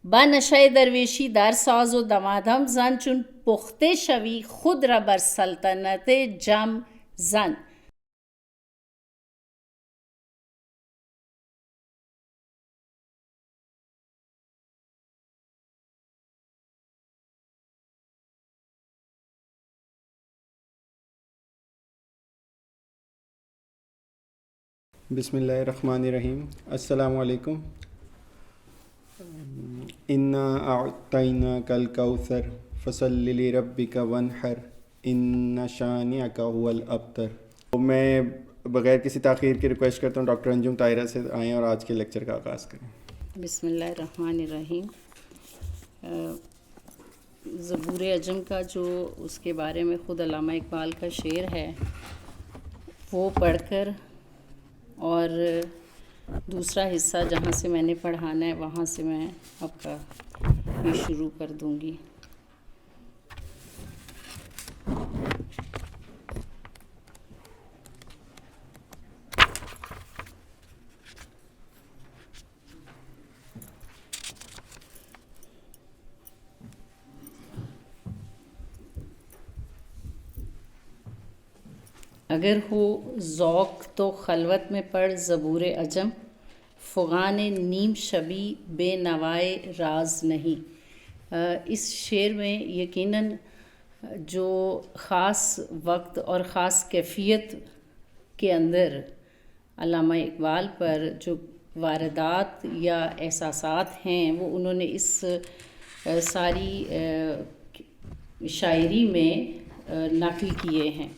با نشأ درویشی در ساز و دمادم زن، چون پخته شوی خود را بر سلطنت جم زن. بسم اللہ الرحمن الرحیم. السلام علیکم. انا اعطیناک الکوثر فصل لربک وانحر ان شانئک هو الابتر. میں بغیر کسی تاخیر کے ریکویسٹ کرتا ہوں ڈاکٹر انجم طاہرہ سے آئیں اور آج کے لیکچر کا آغاز کریں. بسم اللہ الرحمن الرحیم. زبور عجم کا جو اس کے بارے میں خود علامہ اقبال کا شعر ہے وہ پڑھ کر، اور دوسرا حصہ جہاں سے میں نے پڑھانا ہے وہاں سے میں آپ کا یہ شروع کر دوں گی. اگر ہو ذوق تو خلوت میں پڑھ زبور عجم، فغان نیم شبی بے نوائے راز نہیں. اس شعر میں یقیناً جو خاص وقت اور خاص کیفیت کے اندر علامہ اقبال پر جو واردات یا احساسات ہیں وہ انہوں نے اس ساری شاعری میں نقل کیے ہیں.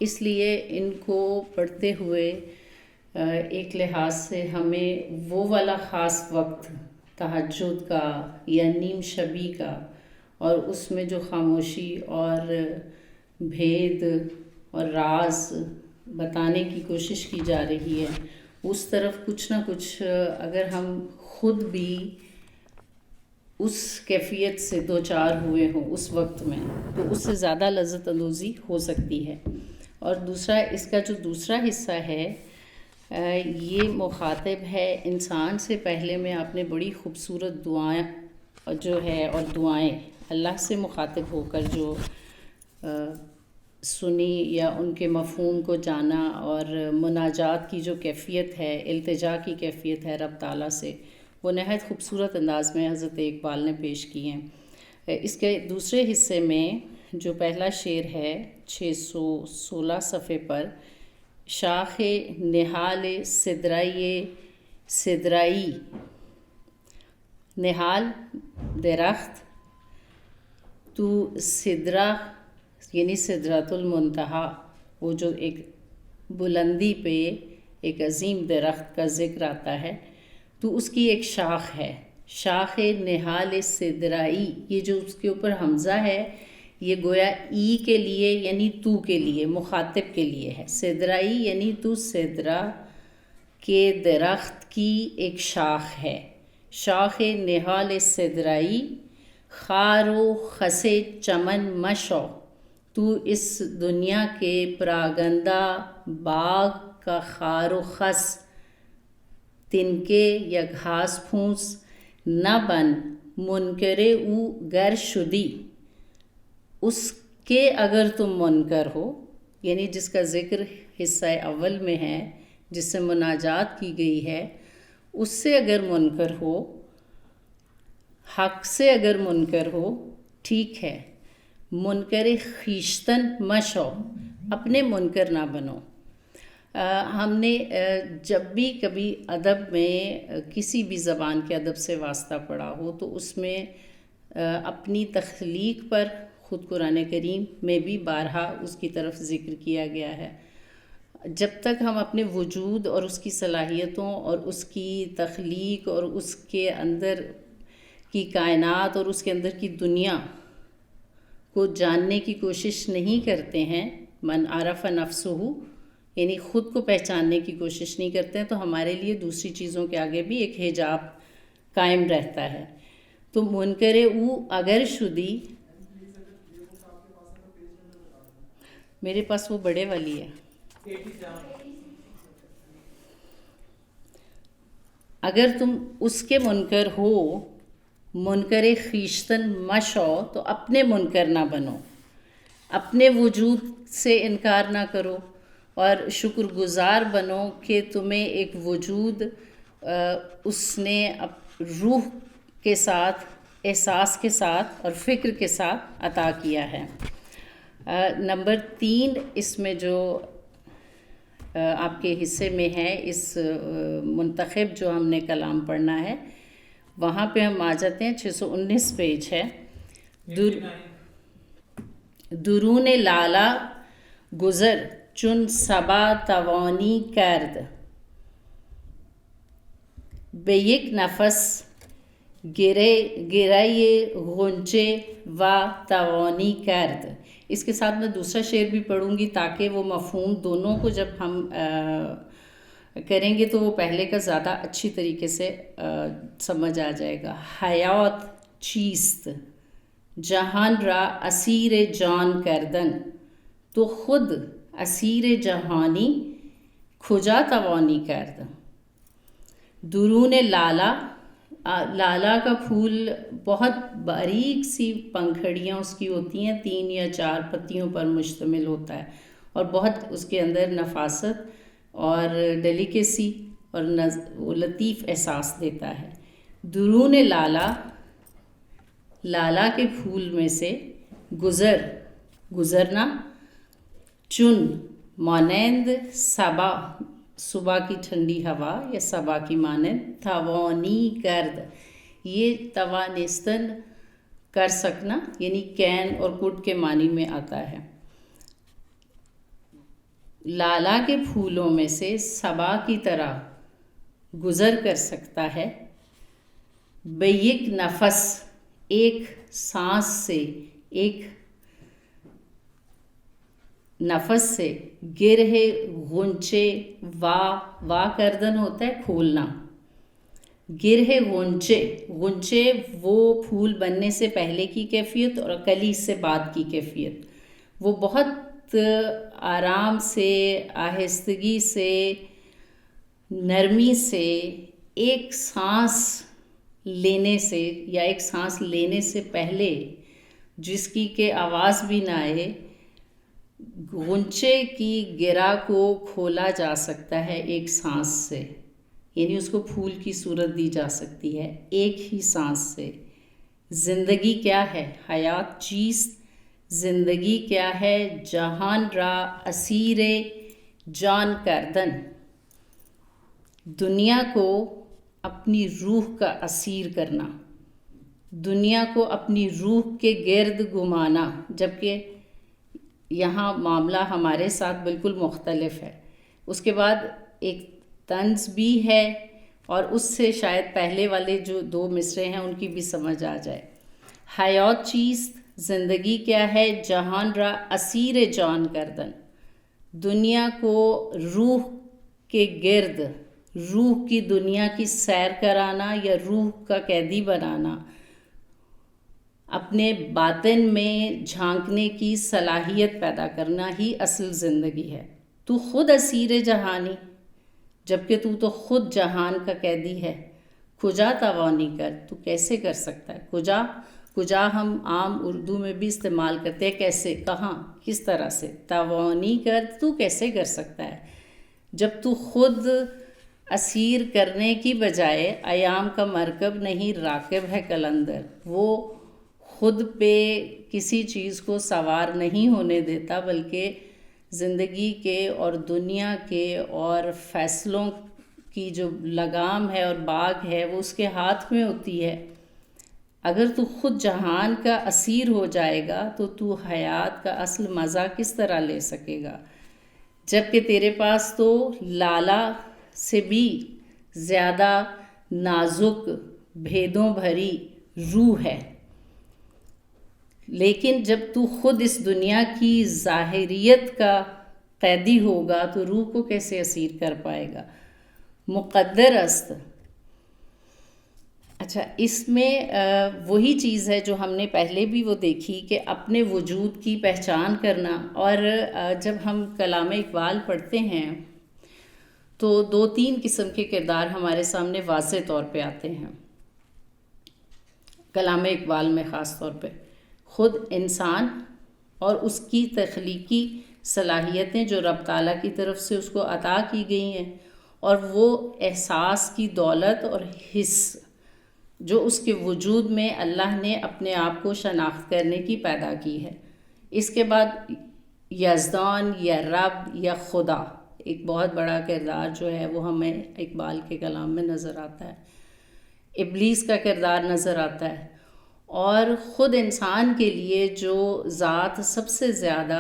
اس لیے ان کو پڑھتے ہوئے ایک لحاظ سے ہمیں وہ والا خاص وقت تہجد کا یا نیم شبی کا، اور اس میں جو خاموشی اور بھید اور راز بتانے کی کوشش کی جا رہی ہے، اس طرف کچھ نہ کچھ اگر ہم خود بھی اس کیفیت سے دو چار ہوئے ہوں اس وقت میں، تو اس سے زیادہ لذت اندوزی ہو سکتی ہے. اور دوسرا اس کا جو دوسرا حصہ ہے یہ مخاطب ہے انسان سے. پہلے میں آپ نے بڑی خوبصورت دعائیں جو ہے اور دعائیں اللہ سے مخاطب ہو کر جو سنی یا ان کے مفہوم کو جانا، اور مناجات کی جو کیفیت ہے، التجا کی کیفیت ہے رب تعالیٰ سے، وہ نہایت خوبصورت انداز میں حضرت اقبال نے پیش کی ہیں. اس کے دوسرے حصے میں جو پہلا شعر ہے 616 صفحے پر، شاخ نہال سدرائی، نہال درخت، تو سدرہ یعنی سدرۃ المنتہا، وہ جو ایک بلندی پہ ایک عظیم درخت کا ذکر آتا ہے، تو اس کی ایک شاخ ہے. شاخ نہال سدرائی، یہ جو اس کے اوپر حمزہ ہے یہ گویا ای کے لیے یعنی تو کے لیے، مخاطب کے لیے ہے. سدرائی یعنی تو سدرہ کے درخت کی ایک شاخ ہے. شاخ نہال سدرائی، خار و خس چمن مشو، تو اس دنیا کے پراگندہ باغ کا خار و خس، تنکے یا گھاس پھوس نہ بن، منکر او گر شدی، اس کے اگر تم منکر ہو. یعنی جس کا ذکر حصہ اول میں ہے، جس سے مناجات کی گئی ہے، اس سے اگر منکر ہو، حق سے اگر منکر ہو، ٹھیک ہے. منکر خیشتن مشو، اپنے منکر نہ بنو. ہم نے جب بھی کبھی ادب میں کسی بھی زبان کے ادب سے واسطہ پڑھا ہو تو اس میں اپنی تخلیق پر خود قرآن کریم میں بھی بارہا اس کی طرف ذکر کیا گیا ہے. جب تک ہم اپنے وجود اور اس کی صلاحیتوں اور اس کی تخلیق اور اس کے اندر کی کائنات اور اس کے اندر کی دنیا کو جاننے کی کوشش نہیں کرتے ہیں، من عرف نفسہ، یعنی خود کو پہچاننے کی کوشش نہیں کرتے ہیں، تو ہمارے لیے دوسری چیزوں کے آگے بھی ایک حجاب قائم رہتا ہے. تو منکر او اگر شدی، میرے پاس وہ بڑے والی ہے، اگر تم اس کے منکر ہو، منکر خیشتن مشو تو اپنے منکر نہ بنو، اپنے وجود سے انکار نہ کرو، اور شکر گزار بنو کہ تمہیں ایک وجود اس نے روح کے ساتھ، احساس کے ساتھ اور فکر کے ساتھ عطا کیا ہے۔ نمبر 3 اس میں جو آپ کے حصے میں ہے، اس منتخب جو ہم نے کلام پڑھنا ہے، وہاں پہ ہم آ جاتے ہیں، 619 پیج ہے۔ درون لالا گزر چون صبا توانی کرد، به یک نفس گرای غنچه و توانی کرد۔ اس کے ساتھ میں دوسرا شعر بھی پڑھوں گی تاکہ وہ مفہوم دونوں کو جب ہم کریں گے تو وہ پہلے کا زیادہ اچھی طریقے سے سمجھ آ جائے گا۔ حیات چیست جہان را اسیر جان کردن، تو خود اسیر جہانی کجا توانی کرد۔ درون لالا، لالا کا پھول بہت باریک سی پنکھڑیاں اس کی ہوتی ہیں، 3 یا 4 پتیوں پر مشتمل ہوتا ہے، اور بہت اس کے اندر نفاست اور ڈیلیکیسی اور لطیف احساس دیتا ہے۔ درون لالا، لالا کے پھول میں سے، گزرنا، چن مانند صبا، صبح کی ٹھنڈی ہوا یا صبا کی مانند، توانی کرد، یہ توانستن کر سکنا یعنی کین اور کڈ کے معنی میں آتا ہے۔ لالا کے پھولوں میں سے صبا کی طرح گزر کر سکتا ہے، بیک نفس، ایک سانس سے، ایک نفس سے، گرہ غنچے، وا کردن ہوتا ہے کھولنا، گرہ غنچے وہ پھول بننے سے پہلے کی کیفیت اور کلی سے بعد کی کیفیت، وہ بہت آرام سے، آہستگی سے، نرمی سے، ایک سانس لینے سے یا ایک سانس لینے سے پہلے جس کی کہ آواز بھی نہ آئے، غنچے کی گرہ کو کھولا جا سکتا ہے ایک سانس سے، یعنی اس کو پھول کی صورت دی جا سکتی ہے ایک ہی سانس سے۔ زندگی کیا ہے؟ حیات چیست، زندگی کیا ہے؟ جہان را اسیر جان کردن، دنیا کو اپنی روح کا اسیر کرنا، دنیا کو اپنی روح کے گرد گھمانا، جبکہ یہاں معاملہ ہمارے ساتھ بالکل مختلف ہے۔ اس کے بعد ایک طنز بھی ہے، اور اس سے شاید پہلے والے جو 2 مصرے ہیں ان کی بھی سمجھ آ جائے۔ حیات چیست، زندگی کیا ہے؟ جہان را اسیر جان کردن، دنیا کو روح کے گرد، روح کی دنیا کی سیر کرانا یا روح کا قیدی بنانا، اپنے باطن میں جھانکنے کی صلاحیت پیدا کرنا ہی اصل زندگی ہے۔ تو خود اسیر جہانی، جبکہ تو خود جہان کا قیدی ہے، کجا توانی کر، تو کیسے کر سکتا ہے؟ کجا ہم عام اردو میں بھی استعمال کرتے ہیں، کیسے، کہاں، کس طرح سے، توانی کر تو کیسے کر سکتا ہے جب تو خود اسیر کرنے کی بجائے ایام کا مرکب نہیں راکب ہے قلندر، وہ خود پہ کسی چیز کو سوار نہیں ہونے دیتا، بلکہ زندگی کے اور دنیا کے اور فیصلوں کی جو لگام ہے اور باغ ہے وہ اس کے ہاتھ میں ہوتی ہے۔ اگر تو خود جہان کا اسیر ہو جائے گا تو حیات کا اصل مزہ کس طرح لے سکے گا، جبکہ تیرے پاس تو لالا سے بھی زیادہ نازک بھیدوں بھری روح ہے۔ لیکن جب تو خود اس دنیا کی ظاہریت کا قیدی ہوگا تو روح کو کیسے اسیر کر پائے گا؟ مقدر است۔ اچھا، اس میں وہی چیز ہے جو ہم نے پہلے بھی وہ دیکھی کہ اپنے وجود کی پہچان کرنا، اور جب ہم کلام اقبال پڑھتے ہیں تو 2-3 قسم کے کردار ہمارے سامنے واضح طور پہ آتے ہیں۔ کلام اقبال میں خاص طور پہ خود انسان اور اس کی تخلیقی صلاحیتیں جو رب تعالیٰ کی طرف سے اس کو عطا کی گئی ہیں، اور وہ احساس کی دولت اور حس جو اس کے وجود میں اللہ نے اپنے آپ کو شناخت کرنے کی پیدا کی ہے۔ اس کے بعد یزدان یا رب یا خدا ایک بہت بڑا کردار جو ہے وہ ہمیں اقبال کے کلام میں نظر آتا ہے۔ ابلیس کا کردار نظر آتا ہے، اور خود انسان کے لیے جو ذات سب سے زیادہ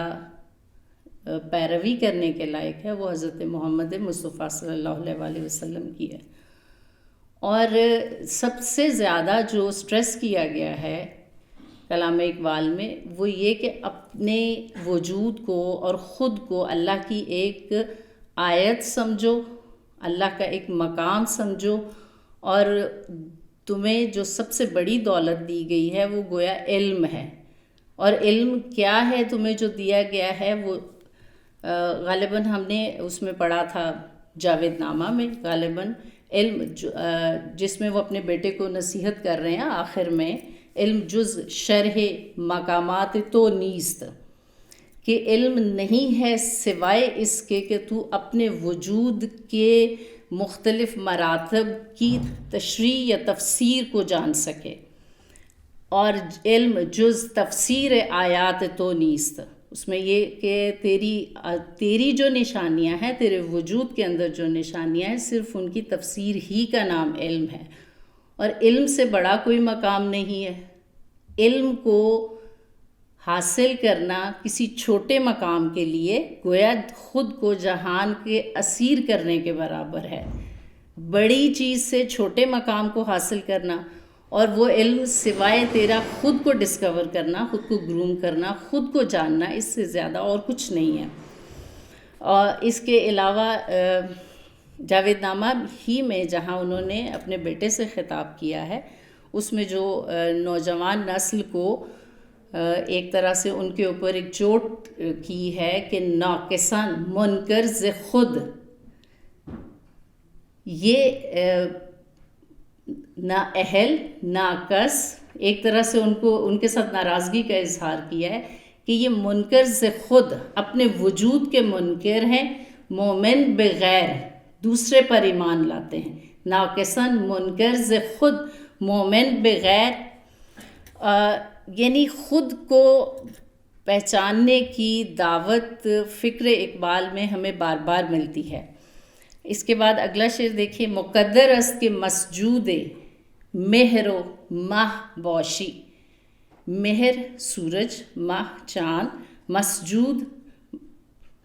پیروی کرنے کے لائق ہے وہ حضرت محمد مصطفیٰ صلی اللہ علیہ وآلہ وسلم کی ہے۔ اور سب سے زیادہ جو سٹریس کیا گیا ہے کلام اقبال میں وہ یہ کہ اپنے وجود کو اور خود کو اللہ کی ایک آیت سمجھو، اللہ کا ایک مقام سمجھو، اور تمہیں جو سب سے بڑی دولت دی گئی ہے وہ گویا علم ہے۔ اور علم کیا ہے تمہیں جو دیا گیا ہے؟ وہ غالباً ہم نے اس میں پڑھا تھا جاوید نامہ میں، غالباً علم جس میں وہ اپنے بیٹے کو نصیحت کر رہے ہیں آخر میں، علم جز شرح مقامات تو نیست، کہ علم نہیں ہے سوائے اس کے کہ تو اپنے وجود کے مختلف مراتب کی تشریح یا تفسیر کو جان سکے، اور علم جز تفسیر آیات تو نیست، اس میں یہ کہ تیری جو نشانیاں ہیں، تیرے وجود کے اندر جو نشانیاں ہیں، صرف ان کی تفسیر ہی کا نام علم ہے، اور علم سے بڑا کوئی مقام نہیں ہے۔ علم کو حاصل کرنا کسی چھوٹے مقام کے لیے گویا خود کو جہان کے اسیر کرنے کے برابر ہے۔ بڑی چیز سے چھوٹے مقام کو حاصل کرنا، اور وہ علم سوائے تیرا خود کو ڈسکور کرنا، خود کو گروم کرنا، خود کو جاننا، اس سے زیادہ اور کچھ نہیں ہے۔ اور اس کے علاوہ جاوید نامہ ہی میں جہاں انہوں نے اپنے بیٹے سے خطاب کیا ہے، اس میں جو نوجوان نسل کو ایک طرح سے ان کے اوپر ایک چوٹ کی ہے کہ ناقصاً منکر ز خود، یہ نااہل ناقص، ایک طرح سے ان کے ساتھ ناراضگی کا اظہار کیا ہے کہ یہ منکر ز خود اپنے وجود کے منکر ہیں، مومن بغیر دوسرے پر ایمان لاتے ہیں۔ ناقصاً منکر ز خود مومن بغیر، یعنی خود کو پہچاننے کی دعوت فکر اقبال میں ہمیں بار بار ملتی ہے۔ اس کے بعد اگلا شعر دیکھیں، مقدر است کہ مسجود مہر و ماہ باشی، مہر سورج، ماہ چاند،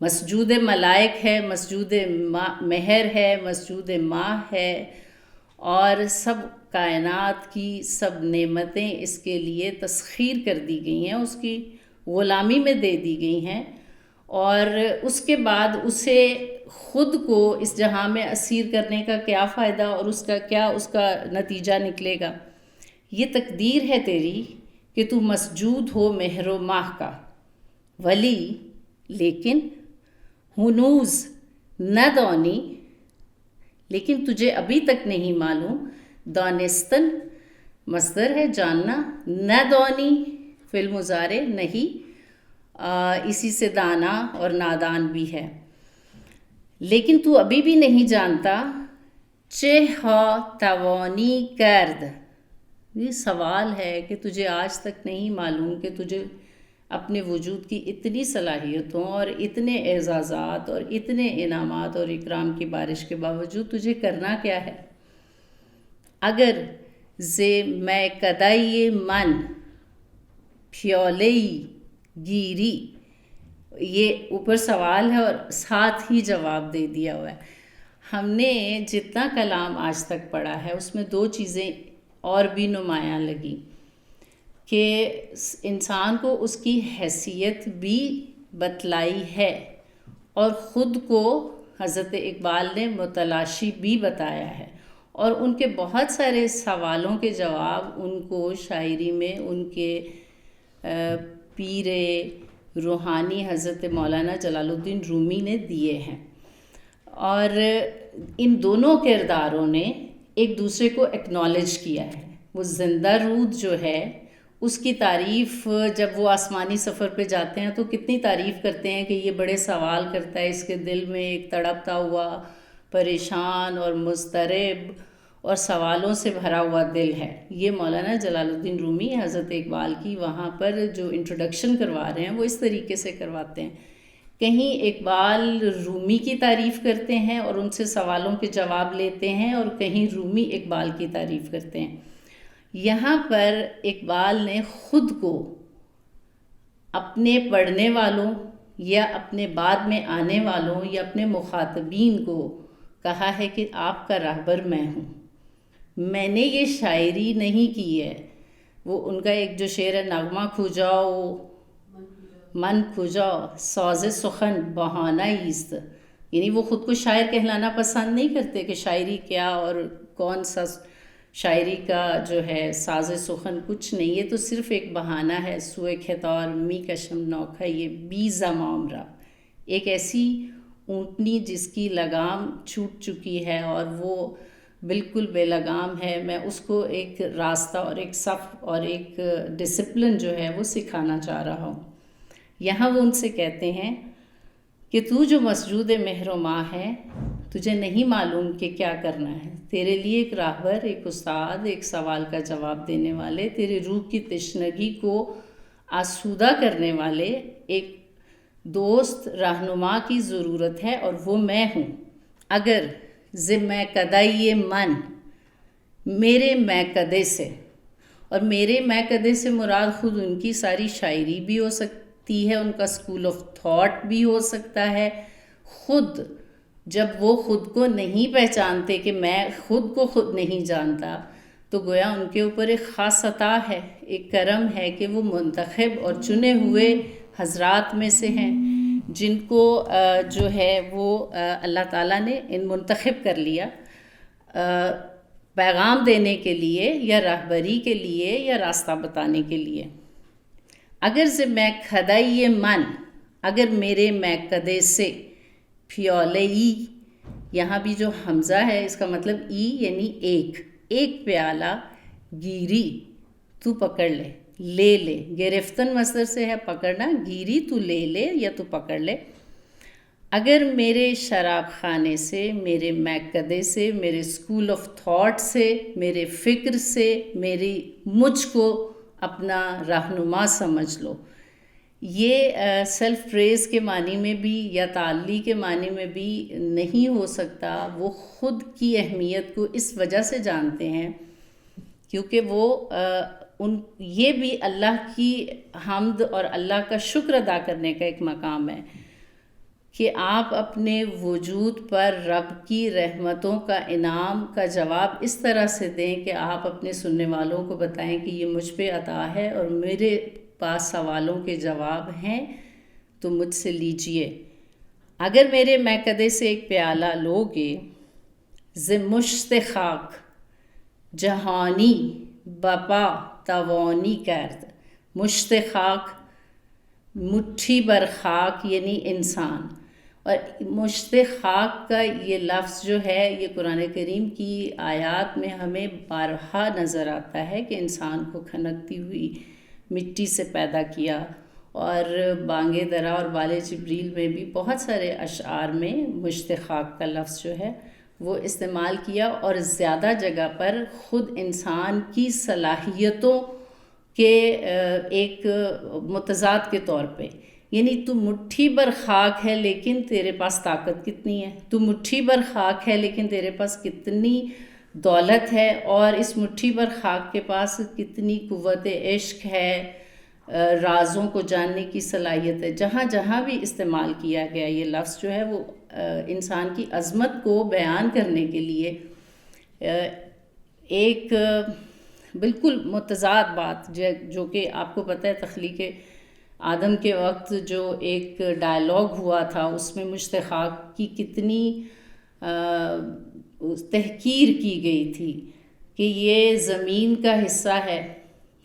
مسجود ملائک ہے، مسجود مہر ہے، مسجود ماہ ہے، اور سب کائنات کی سب نعمتیں اس کے لیے تسخیر کر دی گئی ہیں، اس کی غلامی میں دے دی گئی ہیں، اور اس کے بعد اسے خود کو اس جہاں میں اسیر کرنے کا کیا فائدہ، اور اس کا نتیجہ نکلے گا؟ یہ تقدیر ہے تیری کہ تو مسجود ہو مہر و ماہ کا، ولی لیکن ہنوز نہ دانی، لیکن تجھے ابھی تک نہیں معلوم، دانستن مصدر ہے جاننا، نہ دانی فعل مضارع نہیں، اسی سے دانا اور نادان بھی ہے، لیکن تو ابھی بھی نہیں جانتا، چہ ہا توانی کرد، یہ سوال ہے کہ تجھے آج تک نہیں معلوم کہ تجھے اپنے وجود کی اتنی صلاحیتوں اور اتنے اعزازات اور اتنے انعامات اور اکرام کی بارش کے باوجود تجھے کرنا کیا ہے؟ اگر زے میں کدائی من پھیولئی گیری، یہ اوپر سوال ہے اور ساتھ ہی جواب دے دیا ہوا ہے۔ ہم نے جتنا کلام آج تک پڑھا ہے اس میں دو چیزیں اور بھی نمایاں لگی کہ انسان کو اس کی حیثیت بھی بتلائی ہے، اور خود کو حضرت اقبال نے متلاشی بھی بتایا ہے، اور ان کے بہت سارے سوالوں کے جواب ان کو شاعری میں ان کے پیر روحانی حضرت مولانا جلال الدین رومی نے دیے ہیں، اور ان دونوں کرداروں نے ایک دوسرے کو ایکنالج کیا ہے، وہ زندہ رود جو ہے اس کی تعریف جب وہ آسمانی سفر پہ جاتے ہیں تو کتنی تعریف کرتے ہیں کہ یہ بڑے سوال کرتا ہے، اس کے دل میں ایک تڑپتا ہوا پریشان اور مضطرب اور سوالوں سے بھرا ہوا دل ہے۔ یہ مولانا جلال الدین رومی حضرت اقبال کی وہاں پر جو انٹروڈکشن کروا رہے ہیں وہ اس طریقے سے کرواتے ہیں، کہیں اقبال رومی کی تعریف کرتے ہیں اور ان سے سوالوں کے جواب لیتے ہیں، اور کہیں رومی اقبال کی تعریف کرتے ہیں۔ یہاں پر اقبال نے خود کو اپنے پڑھنے والوں یا اپنے بعد میں آنے والوں یا اپنے مخاطبین کو کہا ہے کہ آپ کا راہبر میں ہوں، میں نے یہ شاعری نہیں کی ہے۔ وہ ان کا ایک جو شعر ہے، نغمہ کھجاؤ من کھجاؤ ساز سخن بہانہ ایست، یعنی وہ خود کو شاعر کہلانا پسند نہیں کرتے کہ شاعری کیا اور کون سا شاعری کا جو ہے ساز سخن کچھ نہیں، یہ تو صرف ایک بہانہ ہے۔ سوئے خطار می کشم نوکھا یہ بی زمامرا، ایک ایسی اونٹنی جس کی لگام چھوٹ چکی ہے اور وہ بالکل بے لگام ہے، میں اس کو ایک راستہ اور ایک صف اور ایک ڈسپلن جو ہے وہ سکھانا چاہ رہا ہوں۔ یہاں وہ ان سے کہتے ہیں کہ تو جو مسجود مہر و ماہ ہے، تجھے نہیں معلوم کہ کیا کرنا ہے، تیرے لیے ایک راہبر، ایک استاد، ایک سوال کا جواب دینے والے، تیرے روح کی تشنگی کو آسودہ کرنے والے ایک دوست رہنما کی ضرورت ہے، اور وہ میں ہوں۔ اگر میں کدائی من، میرے میں کدے سے، اور میرے میں کدے سے مراد خود ان کی ساری شاعری بھی ہو سکتی ہے، ان کا اسکول آف تھاٹ بھی ہو سکتا ہے۔ خود جب وہ خود کو نہیں پہچانتے کہ میں خود کو خود نہیں جانتا، تو گویا ان کے اوپر ایک خاص عطا ہے، ایک کرم ہے کہ وہ منتخب اور چنے ہوئے حضرات میں سے ہیں، جن کو جو ہے وہ اللہ تعالیٰ نے ان منتخب کر لیا پیغام دینے کے لیے یا رہبری کے لیے یا راستہ بتانے کے لیے۔ اگر سے میں کھدائی من، اگر میرے میں کدے سے، پیولے ای، یہاں بھی جو حمزہ ہے اس کا مطلب ای یعنی ایک پیالہ گیری تو پکڑ لے لے، گرفتن مصدر سے ہے پکڑنا، گیری تو لے لے یا تو پکڑ لے۔ اگر میرے شراب خانے سے، میرے میکدے سے، میرے اسکول آف تھاٹ سے، میرے فکر سے، مجھ کو اپنا رہنما سمجھ لو، یہ سیلف پریز کے معنی میں بھی یا تعلی کے معنی میں بھی نہیں ہو سکتا۔ وہ خود کی اہمیت کو اس وجہ سے جانتے ہیں کیونکہ وہ یہ بھی اللہ کی حمد اور اللہ کا شکر ادا کرنے کا ایک مقام ہے کہ آپ اپنے وجود پر رب کی رحمتوں کا انعام کا جواب اس طرح سے دیں کہ آپ اپنے سننے والوں کو بتائیں کہ یہ مجھ پہ عطا ہے اور میرے پاس سوالوں کے جواب ہیں، تو مجھ سے لیجئے۔ اگر میرے میکدے سے ایک پیالہ لوگے، ز مشت خاک جہانی بپا توانی کرد، مشت خاک مٹھی بر خاک یعنی انسان، اور مشت خاک کا یہ لفظ جو ہے یہ قرآن کریم کی آیات میں ہمیں بارہا نظر آتا ہے کہ انسان کو کھنکتی ہوئی مٹی سے پیدا کیا، اور بانگ درا اور بال جبریل میں بھی بہت سارے اشعار میں مشت خاک کا لفظ جو ہے وہ استعمال کیا، اور زیادہ جگہ پر خود انسان کی صلاحیتوں کے ایک متضاد کے طور پہ، یعنی تو مٹھی بر خاک ہے لیکن تیرے پاس طاقت کتنی ہے، تو مٹھی بر خاک ہے لیکن تیرے پاس کتنی دولت ہے، اور اس مٹھی بر خاک کے پاس کتنی قوت عشق ہے، رازوں کو جاننے کی صلاحیت ہے۔ جہاں جہاں بھی استعمال کیا گیا یہ لفظ جو ہے وہ انسان کی عظمت کو بیان کرنے کے لیے ایک بالکل متضاد بات جو کہ آپ کو پتہ ہے تخلیق آدم کے وقت جو ایک ڈائلاگ ہوا تھا اس میں مشت خاک کی کتنی تحقیر کی گئی تھی کہ یہ زمین کا حصہ ہے،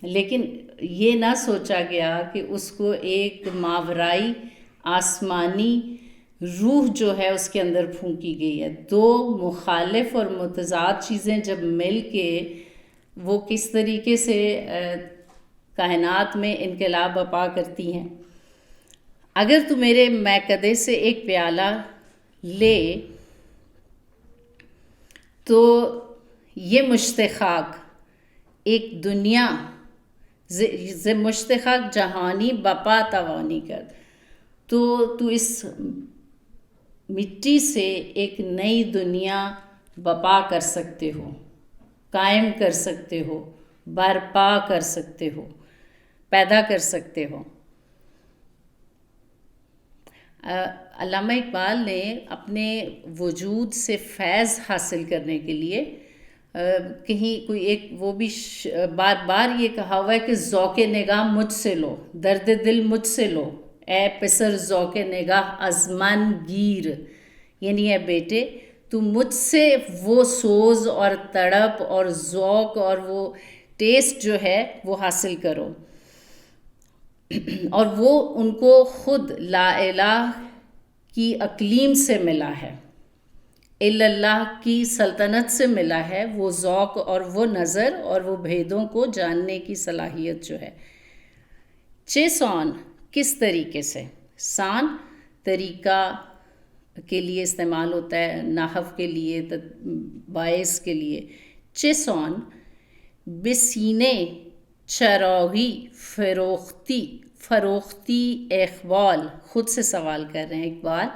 لیکن یہ نہ سوچا گیا کہ اس کو ایک ماورائی آسمانی روح جو ہے اس کے اندر پھونکی گئی ہے۔ دو مخالف اور متضاد چیزیں جب مل کے وہ کس طریقے سے کائنات میں انقلاب برپا کرتی ہیں. اگر تو میرے میکدے سے ایک پیالہ لے تو یہ مشت خاک ایک دنیا مشت خاک جہانی بپا توانی کر، تو اس مٹی سے ایک نئی دنیا بپا کر سکتے ہو، قائم کر سکتے ہو، برپا کر سکتے ہو، پیدا کر سکتے ہو. علامہ اقبال نے اپنے وجود سے فیض حاصل کرنے کے لیے کہیں کوئی ایک وہ بھی بار بار یہ کہا ہوا ہے کہ ذوق نگاہ مجھ سے لو، درد دل مجھ سے لو، اے پسر ذوق نگاہ از من گیر، یعنی اے بیٹے تو مجھ سے وہ سوز اور تڑپ اور ذوق اور وہ ٹیسٹ جو ہے وہ حاصل کرو. اور وہ ان کو خود لا الہ کی اقلیم سے ملا ہے، الا اللہ کی سلطنت سے ملا ہے وہ ذوق اور وہ نظر اور وہ بھیدوں کو جاننے کی صلاحیت جو ہے. چیسون کس طریقے سے، سان طریقہ کے لیے استعمال ہوتا ہے، نحو کے لیے، باعث کے لیے. چیسون بسینے چراغی فروختی اقبال، خود سے سوال کر رہے ہیں اقبال،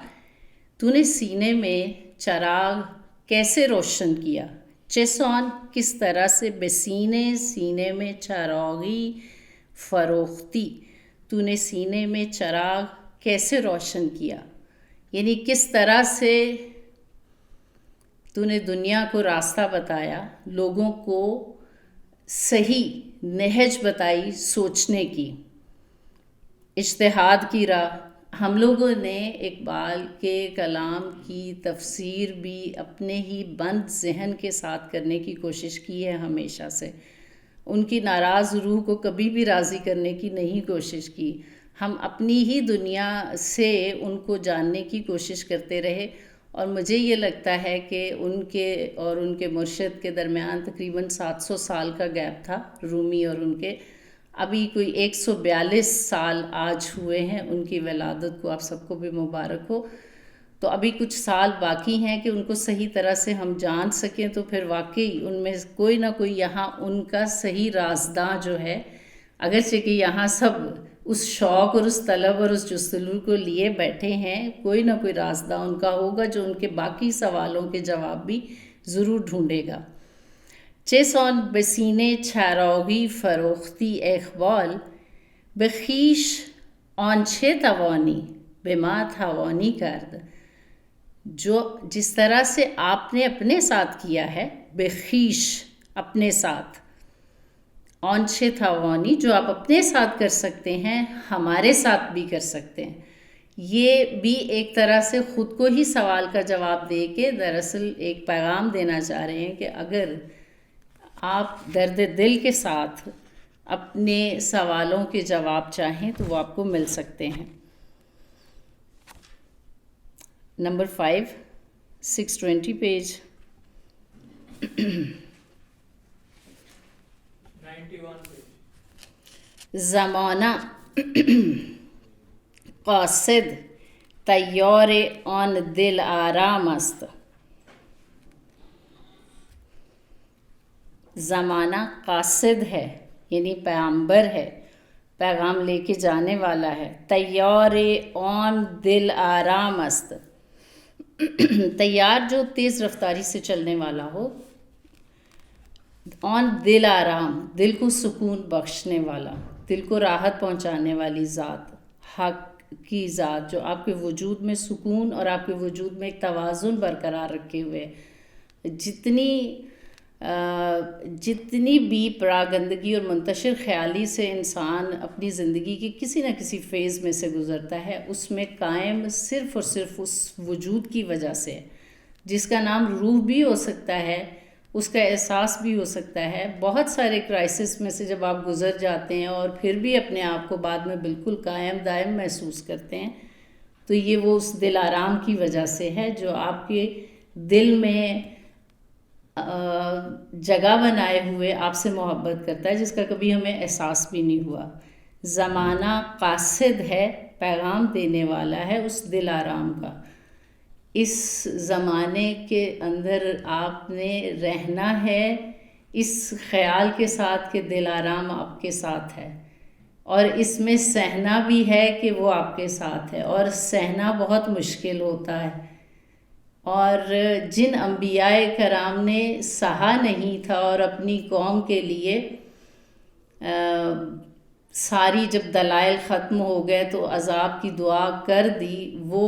تو نے سینے میں چراغ کیسے روشن کیا. چیسون کس طرح سے، سینے میں چراغی فروختی، تو نے سینے میں چراغ کیسے روشن کیا، یعنی کس طرح سے تو نے دنیا کو راستہ بتایا، لوگوں کو صحیح نہج بتائی سوچنے کی، اجتہاد کی راہ. ہم لوگوں نے اقبال کے کلام کی تفسیر بھی اپنے ہی بند ذہن کے ساتھ کرنے کی کوشش کی ہے ہمیشہ سے. ان کی ناراض روح کو کبھی بھی راضی کرنے کی نہیں کوشش کی. ہم اپنی ہی دنیا سے ان کو جاننے کی کوشش کرتے رہے. اور مجھے یہ لگتا ہے کہ ان کے اور ان کے مرشد کے درمیان تقریباً 700 سال کا گیپ تھا، رومی اور ان کے. ابھی کوئی 142 سال آج ہوئے ہیں ان کی ولادت کو، آپ سب کو بھی مبارک ہو. تو ابھی کچھ سال باقی ہیں کہ ان کو صحیح طرح سے ہم جان سکیں، تو پھر واقعی ان میں کوئی نہ کوئی یہاں ان کا صحیح رازداں جو ہے، اگرچہ کہ یہاں سب اس شوق اور اس طلب اور اس جستجو کو لیے بیٹھے ہیں، کوئی نہ کوئی رازداں ان کا ہوگا جو ان کے باقی سوالوں کے جواب بھی ضرور ڈھونڈے گا. چیسون بسینے چراغی فروختی اقبال بخیش آنچه توانی به ما توانی کرد، جو جس طرح سے آپ نے اپنے ساتھ کیا ہے، بخیش اپنے ساتھ، آنچه توانی جو آپ اپنے ساتھ کر سکتے ہیں ہمارے ساتھ بھی کر سکتے ہیں. یہ بھی ایک طرح سے خود کو ہی سوال کا جواب دے کے دراصل ایک پیغام دینا چاہ رہے ہیں کہ اگر آپ درد دل کے ساتھ اپنے سوالوں کے جواب چاہیں تو وہ آپ کو مل سکتے ہیں. Number 5 620 page. 91 پیج. زمانہ قاصد تیار آن دل آرام است. زمانہ قاصد ہے یعنی پیغمبر ہے، پیغام لے کے جانے والا ہے. تیار آن دل آرام است، تیار جو تیز رفتاری سے چلنے والا ہو، آن دل آرام دل کو سکون بخشنے والا، دل کو راحت پہنچانے والی ذات، حق کی ذات جو آپ کے وجود میں سکون اور آپ کے وجود میں ایک توازن برقرار رکھے ہوئے. جتنی بھی پراگندگی اور منتشر خیالی سے انسان اپنی زندگی کی کسی نہ کسی فیز میں سے گزرتا ہے، اس میں قائم صرف اور صرف اس وجود کی وجہ سے ہے، جس کا نام روح بھی ہو سکتا ہے، اس کا احساس بھی ہو سکتا ہے. بہت سارے کرائسس میں سے جب آپ گزر جاتے ہیں اور پھر بھی اپنے آپ کو بعد میں بالکل قائم دائم محسوس کرتے ہیں، تو یہ وہ اس دل آرام کی وجہ سے ہے جو آپ کے دل میں جگہ بنائے ہوئے آپ سے محبت کرتا ہے جس کا کبھی ہمیں احساس بھی نہیں ہوا. زمانہ قاصد ہے، پیغام دینے والا ہے اس دل آرام کا. اس زمانے کے اندر آپ نے رہنا ہے اس خیال کے ساتھ کہ دل آرام آپ کے ساتھ ہے، اور اس میں سہنا بھی ہے کہ وہ آپ کے ساتھ ہے، اور سہنا بہت مشکل ہوتا ہے. اور جن انبیاء کرام نے سہا نہیں تھا اور اپنی قوم کے لیے ساری جب دلائل ختم ہو گئے تو عذاب کی دعا کر دی، وہ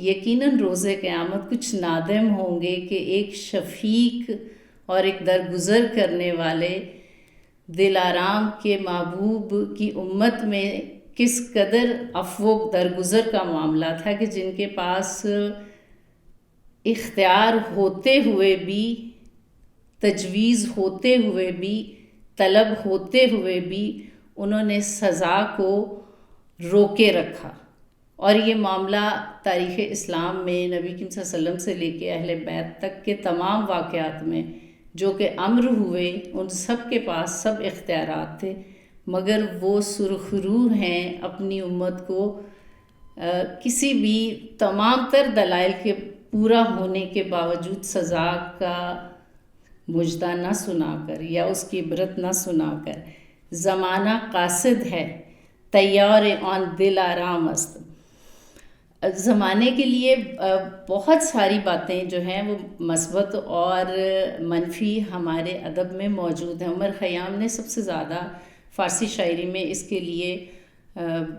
یقیناً روز قیامت کچھ نادم ہوں گے کہ ایک شفیق اور ایک درگزر کرنے والے دل آرام کے محبوب کی امت میں کس قدر عفو درگزر کا معاملہ تھا کہ جن کے پاس اختیار ہوتے ہوئے بھی، تجویز ہوتے ہوئے بھی، طلب ہوتے ہوئے بھی انہوں نے سزا کو روکے رکھا. اور یہ معاملہ تاریخ اسلام میں نبی کریم صلی اللہ علیہ وسلم سے لے کے اہل بیت تک کے تمام واقعات میں جو کہ امر ہوئے، ان سب کے پاس سب اختیارات تھے، مگر وہ سرخرو ہیں اپنی امت کو کسی بھی تمام تر دلائل کے پورا ہونے کے باوجود سزا کا مژدہ نہ سنا کر یا اس کی عبرت نہ سنا کر. زمانہ قاصد ہے، تیار آن دل آرام است. زمانے کے لیے بہت ساری باتیں جو ہیں وہ مثبت اور منفی ہمارے ادب میں موجود ہیں. عمر خیام نے سب سے زیادہ فارسی شاعری میں اس کے لیے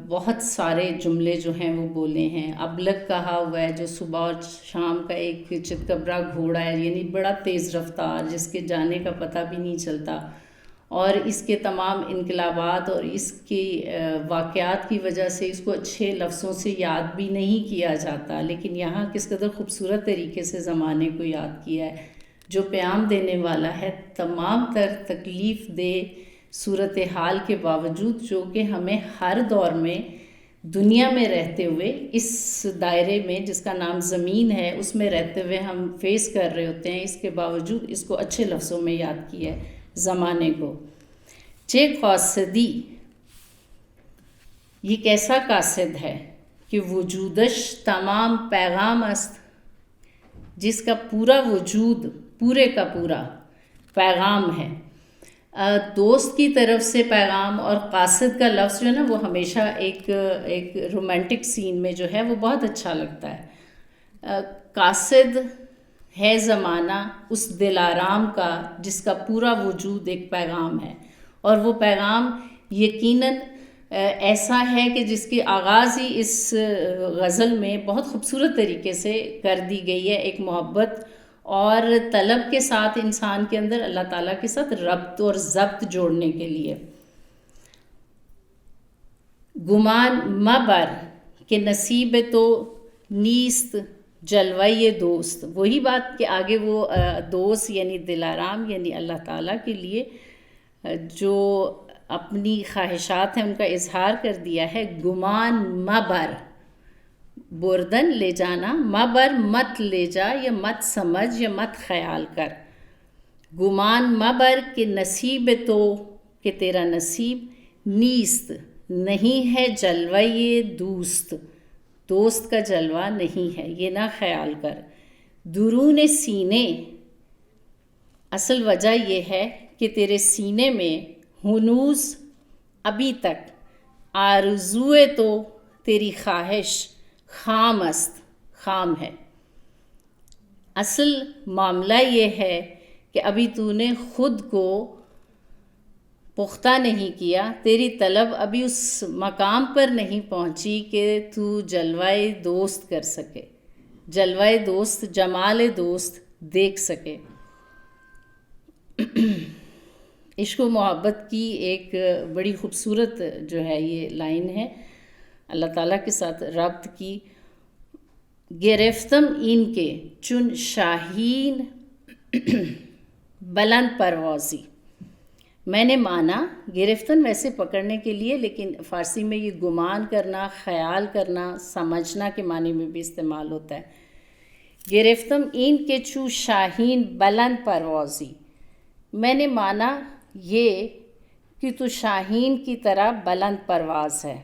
بہت سارے جملے جو ہیں وہ بولے ہیں. ابلغ کہا ہوا ہے جو صبح اور شام کا ایک چتکبرا گھوڑا ہے، یعنی بڑا تیز رفتار جس کے جانے کا پتہ بھی نہیں چلتا، اور اس کے تمام انقلابات اور اس کی واقعات کی وجہ سے اس کو اچھے لفظوں سے یاد بھی نہیں کیا جاتا، لیکن یہاں کس قدر خوبصورت طریقے سے زمانے کو یاد کیا ہے جو پیام دینے والا ہے تمام تر تکلیف دہ صورتحال کے باوجود، جو کہ ہمیں ہر دور میں دنیا میں رہتے ہوئے اس دائرے میں جس کا نام زمین ہے اس میں رہتے ہوئے ہم فیس کر رہے ہوتے ہیں. اس کے باوجود اس کو اچھے لفظوں میں یاد کیا ہے زمانے کو. چے قاصدی، یہ کیسا قاصد ہے کہ وجودش تمام پیغام است، جس کا پورا وجود پورے کا پورا پیغام ہے. دوست کی طرف سے پیغام، اور قاصد کا لفظ جو ہے نا وہ ہمیشہ ایک رومانٹک سین میں جو ہے وہ بہت اچھا لگتا ہے. قاصد ہے زمانہ اس دل آرام کا جس کا پورا وجود ایک پیغام ہے، اور وہ پیغام یقیناً ایسا ہے کہ جس کی آغاز ہی اس غزل میں بہت خوبصورت طریقے سے کر دی گئی ہے، ایک محبت اور طلب کے ساتھ انسان کے اندر اللہ تعالیٰ کے ساتھ ربط اور ضبط جوڑنے کے لیے. گمان مبر کہ نصیب تو نیست جلوہ دوست. وہی بات کہ آگے وہ دوست یعنی دل آرام یعنی اللہ تعالیٰ کے لیے جو اپنی خواہشات ہیں ان کا اظہار کر دیا ہے. گمان مبر، بردن لے جانا، مبر مت لے جا یا مت سمجھ یا مت خیال کر. گمان مبر کہ نصیب تو، کہ تیرا نصیب نیست نہیں ہے جلوہ دوست، دوست کا جلوہ نہیں ہے، یہ نہ خیال کر. درون سینے، اصل وجہ یہ ہے کہ تیرے سینے میں ہنوز ابھی تک آرزوئے تو تیری خواہش خام است، خام ہے. اصل معاملہ یہ ہے کہ ابھی تو نے خود کو پختہ نہیں کیا، تیری طلب ابھی اس مقام پر نہیں پہنچی کہ تو جلوہ دوست کر سکے، جلوہ دوست، جمال دوست دیکھ سکے. عشق و محبت کی ایک بڑی خوبصورت جو ہے یہ لائن ہے اللہ تعالیٰ کے ساتھ ربط کی. گرفتم ان کے چون شاہین بلند پروازی. میں نے مانا، گرفتن ویسے پکڑنے کے لیے، لیکن فارسی میں یہ گمان کرنا، خیال کرنا، سمجھنا کے معنی میں بھی استعمال ہوتا ہے گرفتم این کے چو شاہین بلند پروازی، میں نے مانا یہ کہ تو شاہین کی طرح بلند پرواز ہے.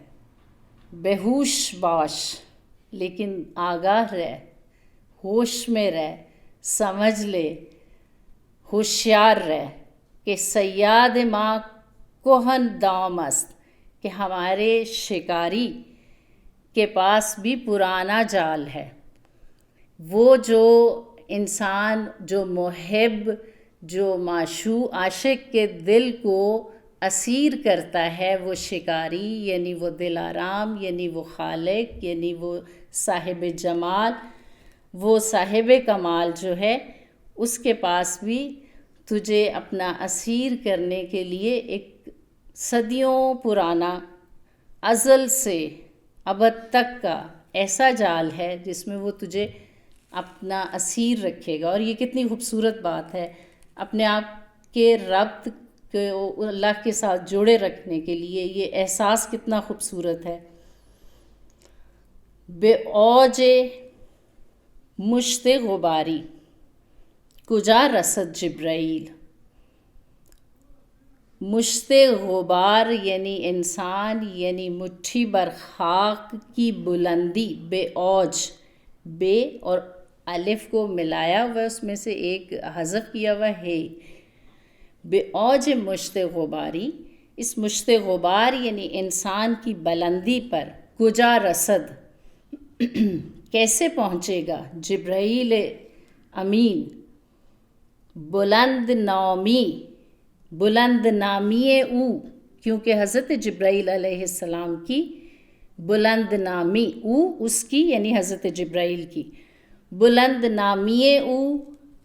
بےہوش باش لیکن آگاہ رہ، ہوش میں رہ، سمجھ لے، ہوشیار رہ کہ صیاد ماں کوہن دام است، کہ ہمارے شکاری کے پاس بھی پرانا جال ہے. وہ جو انسان جو محب، جو معشوق عاشق کے دل کو اسیر کرتا ہے، وہ شکاری یعنی وہ دل آرام، یعنی وہ خالق، یعنی وہ صاحب جمال، وہ صاحب کمال جو ہے، اس کے پاس بھی تجھے اپنا اسیر کرنے کے لیے ایک صدیوں پرانا، ازل سے ابد تک کا ایسا جال ہے جس میں وہ تجھے اپنا اسیر رکھے گا. اور یہ کتنی خوبصورت بات ہے، اپنے آپ کے ربط کو اللہ کے ساتھ جوڑے رکھنے کے لیے یہ احساس کتنا خوبصورت ہے. بے اوج مشت غباری کجا رسد جبرائیل. مشت غبار یعنی انسان، یعنی مٹھی بر خاک کی بلندی. بے اوج، بے اور الف کو ملایا ہوا، اس میں سے ایک حذف کیا ہوا ہے. بے اوج مشت غباری، اس مشت غبار یعنی انسان کی بلندی پر کجا رسد، کیسے پہنچے گا جبرائیل امین. بلند نامی، بلند نامی او، کیونکہ حضرت جبرائیل علیہ السلام کی بلند نامی، او اس کی یعنی حضرت جبرائیل کی بلند نامی او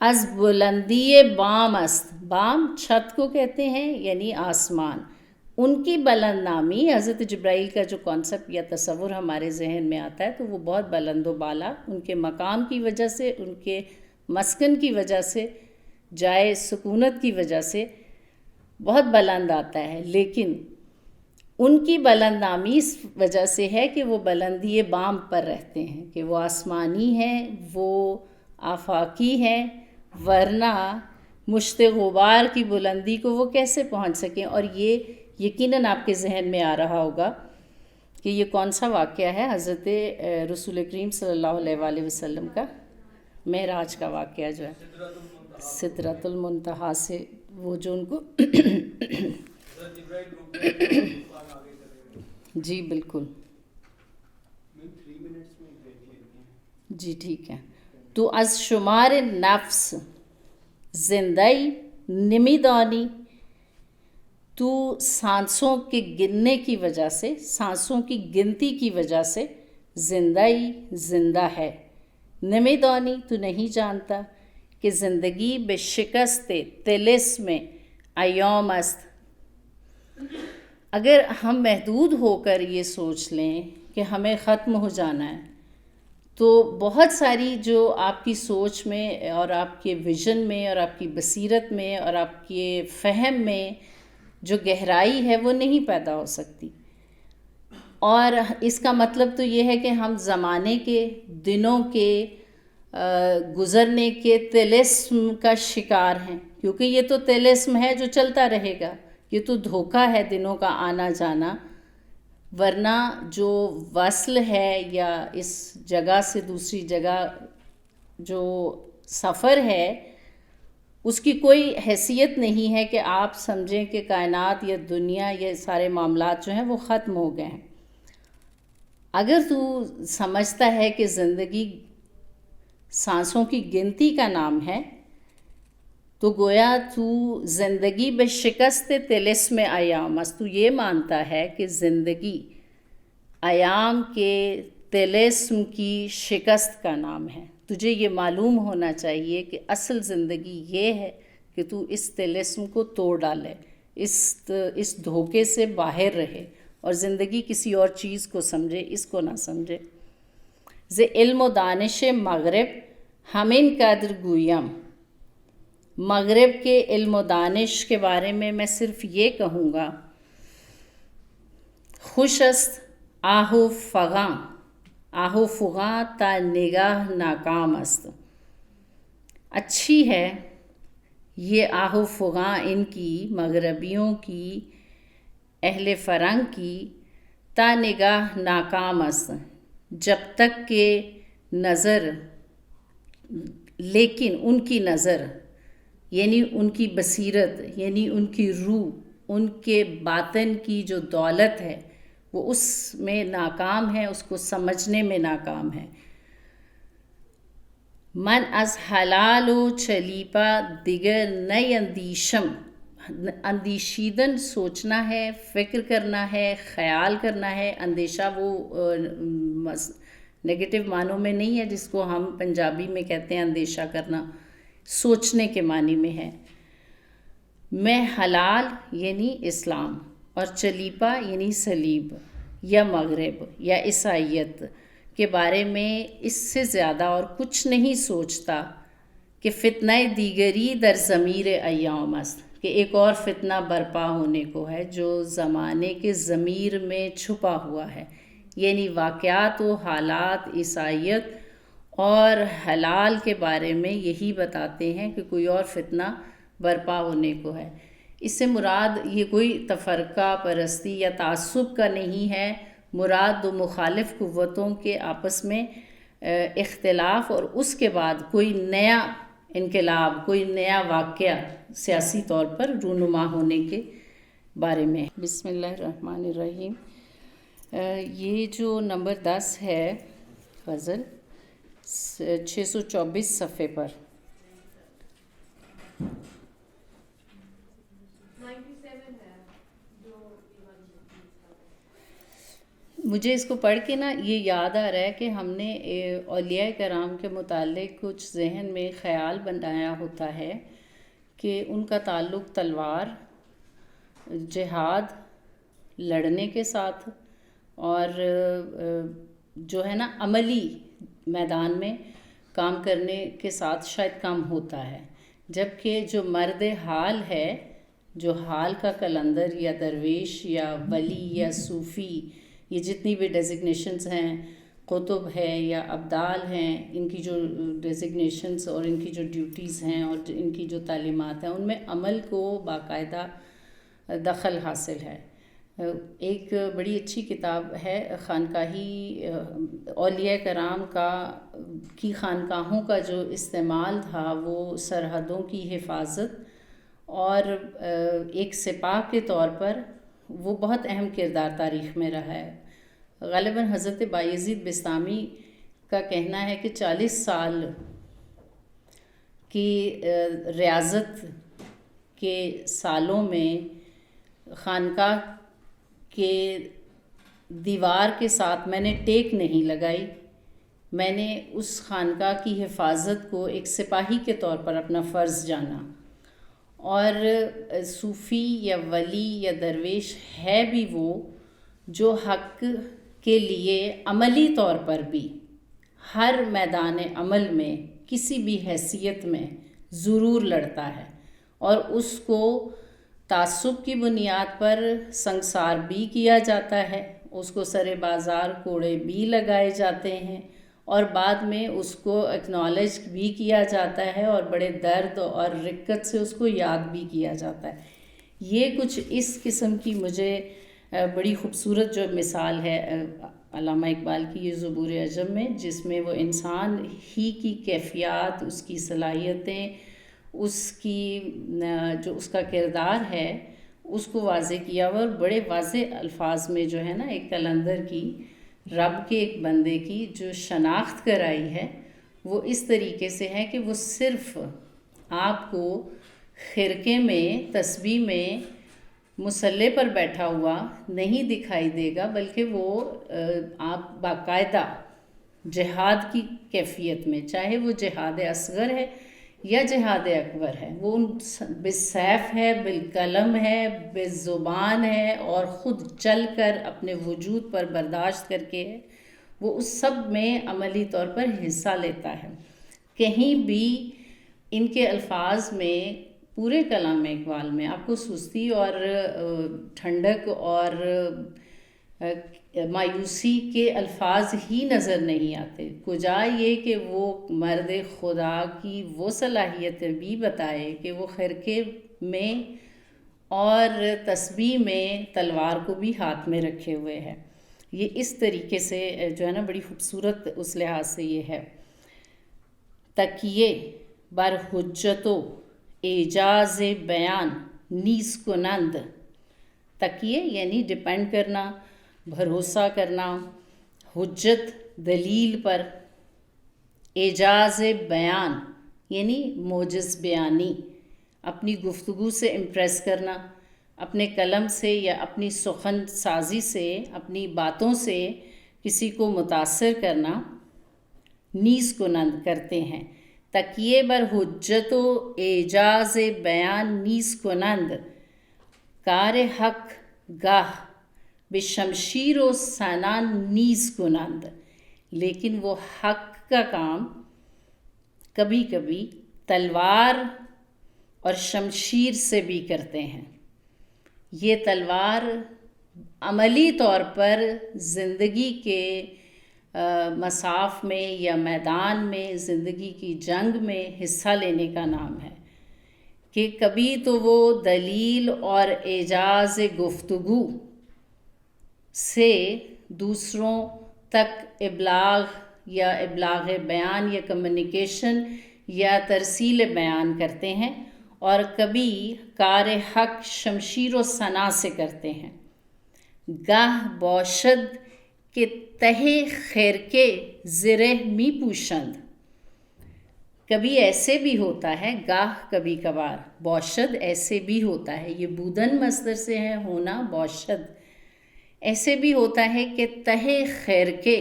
از بلندی بام است. بام چھت کو کہتے ہیں یعنی آسمان. ان کی بلند نامی، حضرت جبرائیل کا جو کانسیپٹ یا تصور ہمارے ذہن میں آتا ہے تو وہ بہت بلند و بالا، ان کے مقام کی وجہ سے، ان کے مسکن کی وجہ سے، جائے سکونت کی وجہ سے بہت بلند آتا ہے. لیکن ان کی بلند نامی اس وجہ سے ہے کہ وہ بلندی بام پر رہتے ہیں، کہ وہ آسمانی ہیں، وہ آفاقی ہیں، ورنہ مشت غبار کی بلندی کو وہ کیسے پہنچ سکیں. اور یہ یقیناً آپ کے ذہن میں آ رہا ہوگا کہ یہ کون سا واقعہ ہے، حضرت رسول کریم صلی اللہ علیہ وآلہ وسلم کا معراج کا واقعہ جو ہے، سدرۃ المنتہا سے وہ جو ان کو جی بالکل جی ٹھیک ہے. تو از شمار نفس زندئی نمیدانی، تو سانسوں کے گننے کی وجہ سے، سانسوں کی گنتی کی وجہ سے زندئی زندہ ہے. نمیدانی، تو نہیں جانتا کہ زندگی بے شکست طلسم ایام است. اگر ہم محدود ہو کر یہ سوچ لیں کہ ہمیں ختم ہو جانا ہے، تو بہت ساری جو آپ کی سوچ میں اور آپ کے ویژن میں اور آپ کی بصیرت میں اور آپ کے فہم میں جو گہرائی ہے وہ نہیں پیدا ہو سکتی. اور اس کا مطلب تو یہ ہے کہ ہم زمانے کے، دنوں کے گزرنے کے طلسم کا شکار ہیں، کیونکہ یہ تو طلسم ہے جو چلتا رہے گا، یہ تو دھوکہ ہے دنوں کا آنا جانا. ورنہ جو وصل ہے یا اس جگہ سے دوسری جگہ جو سفر ہے، اس کی کوئی حیثیت نہیں ہے کہ آپ سمجھیں کہ کائنات یا دنیا یا سارے معاملات جو ہیں وہ ختم ہو گئے ہیں. اگر تو سمجھتا ہے کہ زندگی سانسوں کی گنتی کا نام ہے، تو گویا تو زندگی بے شکست طلسم ایام است. تو یہ مانتا ہے کہ زندگی ایام کے طلسم کی شکست کا نام ہے. تجھے یہ معلوم ہونا چاہیے کہ اصل زندگی یہ ہے کہ تو اس طلسم کو توڑ ڈالے، اس دھوکے سے باہر رہے اور زندگی کسی اور چیز کو سمجھے، اس کو نہ سمجھے. ز علم و دانش مغرب ہمین قدر گویم. مغرب کے علم و دانش کے بارے میں صرف یہ کہوں گا، خوش است آہو فغاں، آہو فغاں تا نگاہ ناکام است. اچھی ہے یہ آہ و فغاں ان کی مغربیوں کی اہل فرنگ کی تا نگاہ ناکام است جب تک کہ نظر، لیکن ان کی نظر یعنی ان کی بصیرت یعنی ان کی روح، ان کے باطن کی جو دولت ہے وہ اس میں ناکام ہے، اس کو سمجھنے میں ناکام ہے. من از حلال و چلیپا دیگر نئی اندیشیدن سوچنا ہے، فکر کرنا ہے، خیال کرنا ہے. اندیشہ وہ نگیٹو معنوں میں نہیں ہے جس کو ہم پنجابی میں کہتے ہیں اندیشہ کرنا، سوچنے کے معنی میں ہے. میں حلال یعنی اسلام اور چلیپا یعنی صلیب یا مغرب یا عیسائیت کے بارے میں اس سے زیادہ اور کچھ نہیں سوچتا کہ فتنہ دیگری در ضمیر ایام است، کہ ایک اور فتنہ برپا ہونے کو ہے جو زمانے کے ضمیر میں چھپا ہوا ہے. یعنی واقعات و حالات عیسائیت اور حلال کے بارے میں یہی بتاتے ہیں کہ کوئی اور فتنہ برپا ہونے کو ہے. اس سے مراد یہ کوئی تفرقہ پرستی یا تعصب کا نہیں ہے، مراد دو مخالف قوتوں کے آپس میں اختلاف اور اس کے بعد کوئی نیا انقلاب، کوئی نیا واقعہ سیاسی طور پر رونما ہونے کے بارے میں. بسم اللہ الرحمن الرحیم. یہ جو نمبر 10 ہے غزل 624 صفحے پر. مجھے اس کو پڑھ کے نا یہ یاد آ رہا ہے کہ ہم نے اولیاء کرام کے متعلق کچھ ذہن میں خیال بنایا ہوتا ہے کہ ان کا تعلق تلوار، جہاد، لڑنے کے ساتھ اور جو ہے نا عملی میدان میں کام کرنے کے ساتھ شاید کم ہوتا ہے. جبکہ جو مرد حال ہے، جو حال کا قلندر یا درویش یا ولی یا صوفی، یہ جتنی بھی ڈیزگنیشنز ہیں، قطب ہے یا ابدال ہیں، ان کی جو ڈیزگنیشنز اور ان کی جو ڈیوٹیز ہیں اور ان کی جو تعلیمات ہیں ان میں عمل کو باقاعدہ دخل حاصل ہے. ایک بڑی اچھی کتاب ہے خانقاہی اولیاء کرام کی خانقاہوں کا جو استعمال تھا وہ سرحدوں کی حفاظت اور ایک سپاہ کے طور پر وہ بہت اہم کردار تاریخ میں رہا ہے. غالباً حضرت بایزید بسطامی کا کہنا ہے کہ 40 سال کی ریاضت کے سالوں میں خانقاہ کے دیوار کے ساتھ میں نے ٹیک نہیں لگائی. میں نے اس خانقاہ کی حفاظت کو ایک سپاہی کے طور پر اپنا فرض جانا. اور صوفی یا ولی یا درویش ہے بھی وہ جو حق کے لیے عملی طور پر بھی ہر میدان عمل میں کسی بھی حیثیت میں ضرور لڑتا ہے اور اس کو تعصب کی بنیاد پر سنگسار بھی کیا جاتا ہے، اس کو سر بازار کوڑے بھی لگائے جاتے ہیں اور بعد میں اس کو اکنالج بھی کیا جاتا ہے اور بڑے درد اور رقت سے اس کو یاد بھی کیا جاتا ہے. یہ کچھ اس قسم کی مجھے بڑی خوبصورت جو مثال ہے علامہ اقبال کی یہ زبور عجم میں، جس میں وہ انسان ہی کی کیفیات، اس کی صلاحیتیں، اس کی جو اس کا کردار ہے اس کو واضح کیا ہوا اور بڑے واضح الفاظ میں جو ہے نا ایک قلندر کی، رب کے ایک بندے کی جو شناخت کرائی ہے وہ اس طریقے سے ہے کہ وہ صرف آپ کو خرقے میں تسبیح میں مصلے پر بیٹھا ہوا نہیں دکھائی دے گا، بلکہ وہ آپ باقاعدہ جہاد کی کیفیت میں، چاہے وہ جہاد اصغر ہے یا جہاد اکبر ہے، وہ بالسیف ہے، بالقلم ہے، بالزبان ہے اور خود چل کر اپنے وجود پر برداشت کر کے ہے، وہ اس سب میں عملی طور پر حصہ لیتا ہے. کہیں بھی ان کے الفاظ میں، پورے کلام اقبال میں آپ کو سستی اور ٹھنڈک اور مایوسی کے الفاظ ہی نظر نہیں آتے، کجا یہ کہ وہ مرد خدا کی وہ صلاحیت بھی بتائے کہ وہ خرقے میں اور تسبیح میں تلوار کو بھی ہاتھ میں رکھے ہوئے ہے. یہ اس طریقے سے جو ہے نا بڑی خوبصورت اس لحاظ سے یہ ہے. تکیے بر حجت و اعجاز بیان نیز کنند. تکیے یعنی ڈپینڈ کرنا، بھروسہ کرنا، حجت دلیل پر، اعجاز بیان یعنی موجز بیانی، اپنی گفتگو سے امپریس کرنا، اپنے قلم سے یا اپنی سخن سازی سے، اپنی باتوں سے کسی کو متاثر کرنا، نیز کنند کرتے ہیں. تکیے بر حجت و اعجاز بیان نیز کنند، کار حق گاہ بے شمشیر و سنا نیز کنند. لیکن وہ حق کا کام کبھی کبھی تلوار اور شمشیر سے بھی کرتے ہیں. یہ تلوار عملی طور پر زندگی کے مساف میں یا میدان میں، زندگی کی جنگ میں حصہ لینے کا نام ہے کہ کبھی تو وہ دلیل اور اعجاز گفتگو سے دوسروں تک ابلاغ یا ابلاغ بیان یا کمیونیکیشن یا ترسیل بیان کرتے ہیں، اور کبھی کار حق شمشیر و سنا سے کرتے ہیں. گاہ باشد کے تہے خیر کے زرہ می پوشند. کبھی ایسے بھی ہوتا ہے، گاہ کبھی کبھار، باشد ایسے بھی ہوتا ہے، یہ بودن مصدر سے ہے ہونا باشد. ایسے بھی ہوتا ہے کہ تہے خرقے،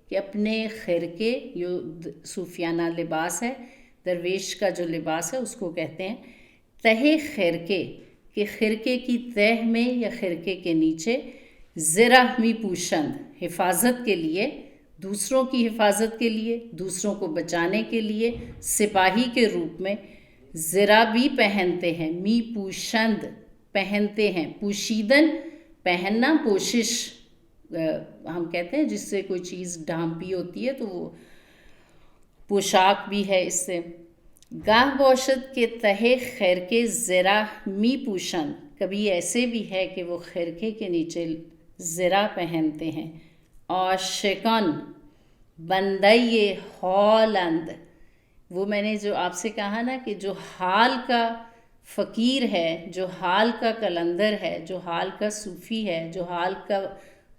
کہ اپنے خرقے جو صوفیانہ لباس ہے، درویش کا جو لباس ہے اس کو کہتے ہیں تہے خرقے، کہ خرقے کی تہ میں یا خرقے کے نیچے زرہ می پوشند، حفاظت کے لیے، دوسروں کی حفاظت کے لیے، دوسروں کو بچانے کے لیے سپاہی کے روپ میں زرہ بھی پہنتے ہیں. می پوشند پہنتے ہیں، پوشیدن پہننا، پوشش ہم کہتے ہیں جس سے کوئی چیز ڈھانپی ہوتی ہے تو وہ پوشاک بھی ہے اس سے. گاہ باشد کے تہے خیر کے زرہ می پوشند. کبھی ایسے بھی ہے کہ وہ خرقے کے نیچے زرہ پہنتے ہیں. عاشقان بندے ہالند، وہ میں نے جو آپ سے کہا نا کہ جو حال کا فقیر ہے، جو حال کا قلندر ہے، جو حال کا صوفی ہے، جو حال کا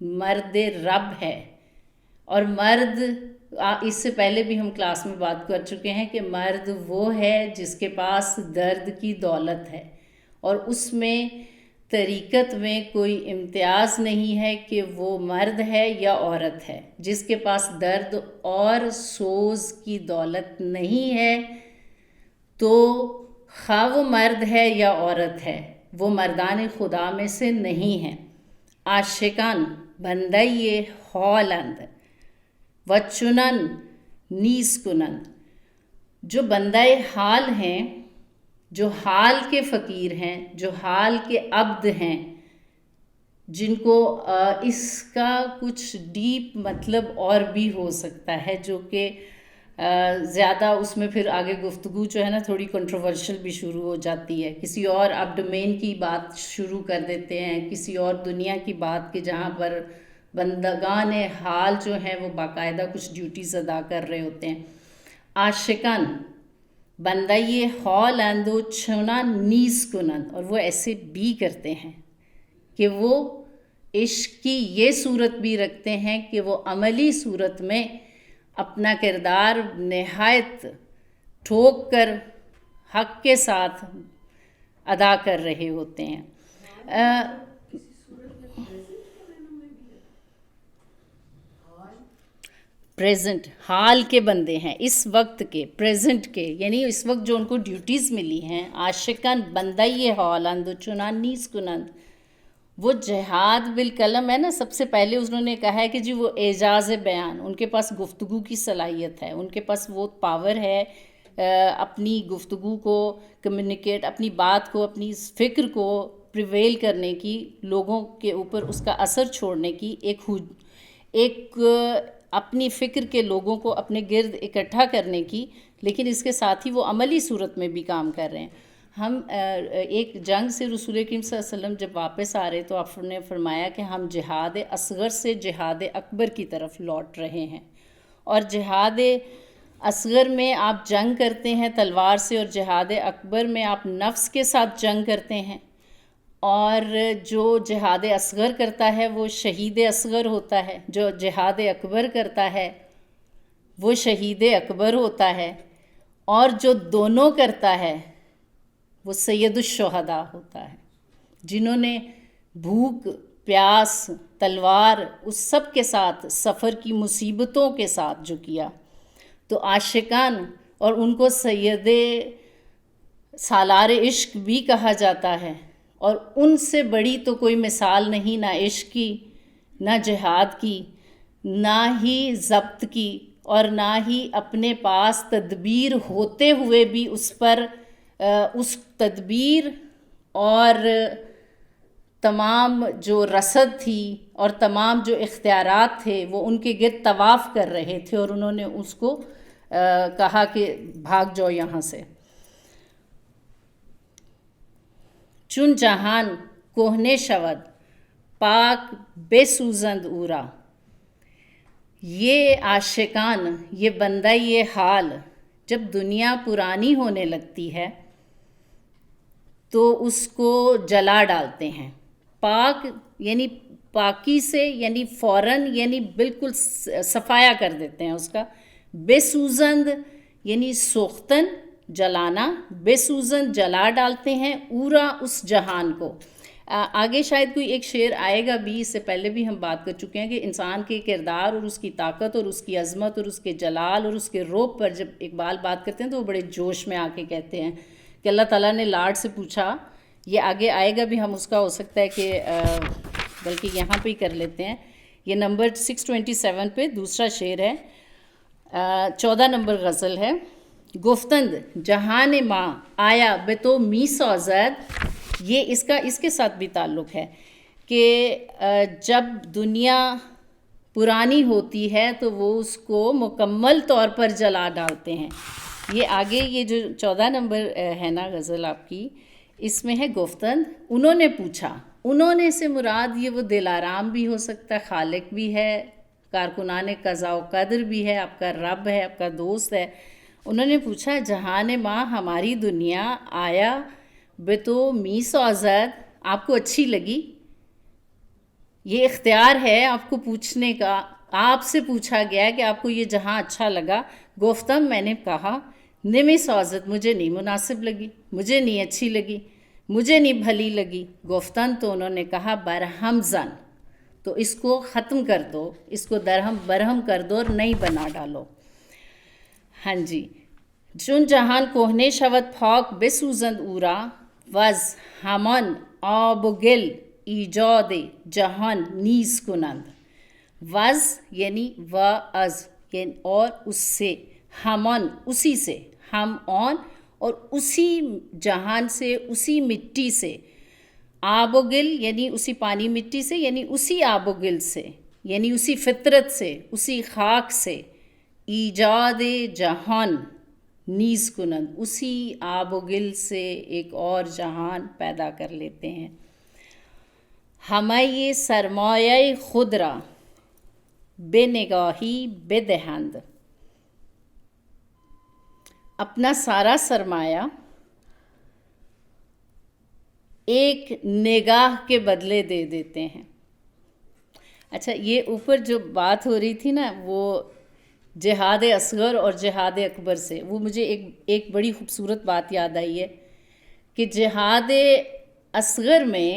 مرد رب ہے. اور مرد، اس سے پہلے بھی ہم کلاس میں بات کر چکے ہیں کہ مرد وہ ہے جس کے پاس درد کی دولت ہے، اور اس میں طریقت میں کوئی امتیاز نہیں ہے کہ وہ مرد ہے یا عورت ہے. جس کے پاس درد اور سوز کی دولت نہیں ہے تو خواہ وہ مرد ہے یا عورت ہے، وہ مردان خدا میں سے نہیں ہے. عاشقان بندے ہالند و چنن نیز کنند. جو بندہ حال ہیں، جو حال کے فقیر ہیں، جو حال کے عبد ہیں، جن کو اس کا کچھ ڈیپ مطلب اور بھی ہو سکتا ہے جو کہ زیادہ اس میں پھر آگے گفتگو جو ہے نا تھوڑی کنٹروورشل بھی شروع ہو جاتی ہے. کسی اور اب ڈومین کی بات شروع کر دیتے ہیں، کسی اور دنیا کی بات کہ جہاں پر بندگان حال جو ہیں وہ باقاعدہ کچھ ڈیوٹیز ادا کر رہے ہوتے ہیں. عاشقان بندے ہال اند و چھنا نیز کنند، اور وہ ایسے بھی کرتے ہیں کہ وہ عشق کی یہ صورت بھی رکھتے ہیں کہ وہ عملی صورت میں اپنا کردار نہایت ٹھوک کر حق کے ساتھ ادا کر رہے ہوتے ہیں. پریزنٹ حال کے بندے ہیں، اس وقت کے، پریزنٹ کے، یعنی اس وقت جو ان کو ڈیوٹیز ملی ہیں. عاشقان بندے ہالند و چنان نیز کنند. وہ جہاد بالقلم ہے نا، سب سے پہلے انہوں نے کہا ہے کہ جی وہ اعجاز بیان، ان کے پاس گفتگو کی صلاحیت ہے، ان کے پاس وہ پاور ہے اپنی گفتگو کو کمیونیکیٹ، اپنی بات کو، اپنی فکر کو پریویل کرنے کی، لوگوں کے اوپر اس کا اثر چھوڑنے کی، ایک اپنی فکر کے لوگوں کو اپنے گرد اکٹھا کرنے کی، لیکن اس کے ساتھ ہی وہ عملی صورت میں بھی کام کر رہے ہیں۔ ہم ایک جنگ سے رسول کریم صلی اللہ علیہ وسلم جب واپس آ رہے تو آپ نے فرمایا کہ ہم جہاد اصغر سے جہاد اکبر کی طرف لوٹ رہے ہیں، اور جہاد اصغر میں آپ جنگ کرتے ہیں تلوار سے، اور جہاد اکبر میں آپ نفس کے ساتھ جنگ کرتے ہیں، اور جو جہاد اصغر کرتا ہے وہ شہید اصغر ہوتا ہے، جو جہاد اکبر کرتا ہے وہ شہید اکبر ہوتا ہے، اور جو دونوں کرتا ہے وہ سید الشہداء ہوتا ہے، جنہوں نے بھوک پیاس تلوار اس سب کے ساتھ سفر کی مصیبتوں کے ساتھ جو کیا۔ تو عاشقان، اور ان کو سید سالار عشق بھی کہا جاتا ہے، اور ان سے بڑی تو کوئی مثال نہیں، نہ عشق کی، نہ جہاد کی، نہ ہی ضبط کی، اور نہ ہی اپنے پاس تدبیر ہوتے ہوئے بھی اس پر اس تدبیر اور تمام جو رصد تھی اور تمام جو اختیارات تھے وہ ان کے گرد طواف کر رہے تھے، اور انہوں نے اس کو کہا کہ بھاگ جاؤ یہاں سے۔ چون جہان کوہنے شود پاک بے سوزند اورا، یہ عاشقان، یہ بندہ یہ حال جب دنیا پرانی ہونے لگتی ہے تو اس کو جلا ڈالتے ہیں۔ پاک یعنی پاکی سے، یعنی فوراً، یعنی بالکل صفایا کر دیتے ہیں اس کا۔ بے سوزند یعنی سوختن، جلانا، بے سوزند جلا ڈالتے ہیں، اورا اس جہان کو۔ آگے شاید کوئی ایک شعر آئے گا بھی، اس سے پہلے بھی ہم بات کر چکے ہیں کہ انسان کے کردار اور اس کی طاقت اور اس کی عظمت اور اس کے جلال اور اس کے رعب پر جب اقبال بات کرتے ہیں تو وہ بڑے جوش میں آ کے کہتے ہیں کہ اللہ تعالیٰ نے لاڈ سے پوچھا، یہ آگے آئے گا بھی، ہم اس کا ہو سکتا ہے کہ بلکہ یہاں پہ ہی کر لیتے ہیں۔ یہ نمبر 627 پہ دوسرا شعر ہے، 14 نمبر غزل ہے۔ گفتند جہان ماں آیا بے تو می سازد، یہ اس کے ساتھ بھی تعلق ہے کہ جب دنیا پرانی ہوتی ہے تو وہ اس کو مکمل طور پر جلا ڈالتے ہیں۔ یہ آگے یہ جو 14 نمبر ہے نا غزل آپ کی، اس میں ہے گفتند انہوں نے پوچھا، انہوں نے سے مراد یہ وہ دلارام بھی ہو سکتا ہے، خالق بھی ہے، کارکنان قضاء و قدر بھی ہے، آپ کا رب ہے، آپ کا دوست ہے۔ انہوں نے پوچھا جہان ماں ہماری دنیا آیا بے تو می سازد، آپ کو اچھی لگی؟ یہ اختیار ہے آپ کو پوچھنے کا، آپ سے پوچھا گیا ہے کہ آپ کو یہ جہاں اچھا لگا۔ گفتم میں نے کہا نمی سازد، مجھے نہیں مناسب لگی، مجھے نہیں اچھی لگی، مجھے نہیں بھلی لگی۔ گفتن تو انہوں نے کہا برہم زن، تو اس کو ختم کر دو، اس کو درہم برہم کر دو اور نئی بنا ڈالو۔ ہاں جی، چون جہان کوہنے شود پاک بے سوزند اورا، وز ہمان آب و گل ایجاد جہان نیز کنند۔ وز یعنی و از یعنی اور اس سے، ہمان اسی سے، ہم آن اور اسی جہان سے، اسی مٹی سے، آب و گل یعنی اسی پانی مٹی سے، یعنی اسی آب و گل سے، یعنی اسی فطرت سے، اسی خاک سے، ایجاد جہان نیز کنند، اسی آب و گل سے ایک اور جہان پیدا کر لیتے ہیں۔ ہمیں سرمایہ خود را بے نگاہی بے دہند، اپنا سارا سرمایہ ایک نگاہ کے بدلے دے دیتے ہیں۔ اچھا، یہ اوپر جو بات ہو رہی تھی نا وہ جہاد اصغر اور جہاد اکبر سے، وہ مجھے ایک بڑی خوبصورت بات یاد آئی ہے کہ جہاد اصغر میں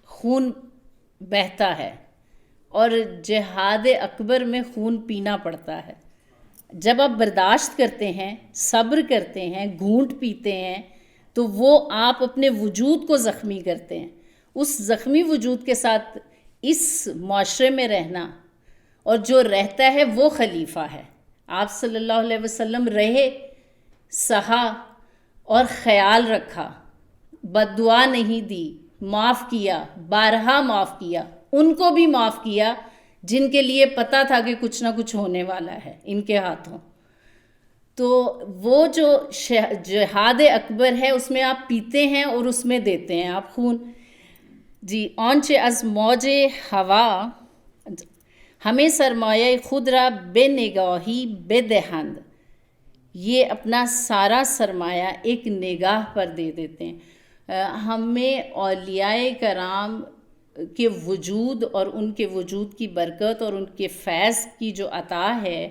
خون بہتا ہے اور جہاد اکبر میں خون پینا پڑتا ہے۔ جب آپ برداشت کرتے ہیں، صبر کرتے ہیں، گھونٹ پیتے ہیں، تو وہ آپ اپنے وجود کو زخمی کرتے ہیں۔ اس زخمی وجود کے ساتھ اس معاشرے میں رہنا، اور جو رہتا ہے وہ خلیفہ ہے۔ آپ صلی اللہ علیہ وسلم رہے، سہا اور خیال رکھا، بد دعا نہیں دی، معاف کیا، بارہا معاف کیا، ان کو بھی معاف کیا جن کے لیے پتہ تھا کہ کچھ نہ کچھ ہونے والا ہے ان کے ہاتھوں. تو وہ جو جہاد اکبر ہے اس میں آپ پیتے ہیں اور اس میں دیتے ہیں آپ خون. جی آنچ از موج ہوا ہمیں سرمایہ خود را بے نگاہی بے دہند، یہ اپنا سارا سرمایہ ایک نگاہ پر دے دیتے ہیں. ہمیں اولیاء کرام کے وجود اور ان کے وجود کی برکت اور ان کے فیض کی جو عطا ہے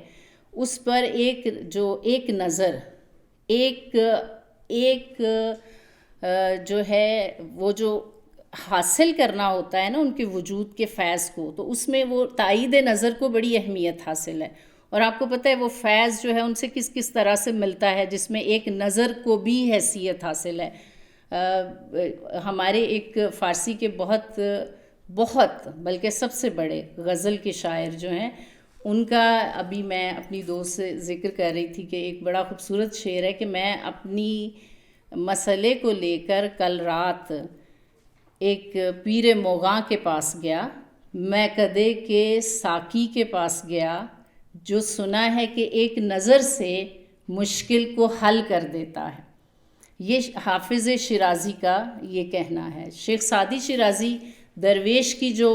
اس پر ایک نظر ایک جو ہے وہ جو حاصل کرنا ہوتا ہے نا ان کے وجود کے فیض کو، تو اس میں وہ تائید نظر کو بڑی اہمیت حاصل ہے. اور آپ کو پتہ ہے وہ فیض جو ہے ان سے کس کس طرح سے ملتا ہے، جس میں ایک نظر کو بھی حیثیت حاصل ہے. ہمارے ایک فارسی کے بہت بلکہ سب سے بڑے غزل کے شاعر جو ہیں ان کا ابھی میں اپنی دوست سے ذکر کر رہی تھی کہ ایک بڑا خوبصورت شعر ہے کہ میں اپنی مسئلے کو لے کر کل رات ایک پیر موغاں کے پاس گیا، میں کدے کے ساقی کے پاس گیا، جو سنا ہے کہ ایک نظر سے مشکل کو حل کر دیتا ہے. یہ حافظ شیرازی کا یہ کہنا ہے. شیخ سعدی شیرازی درویش کی جو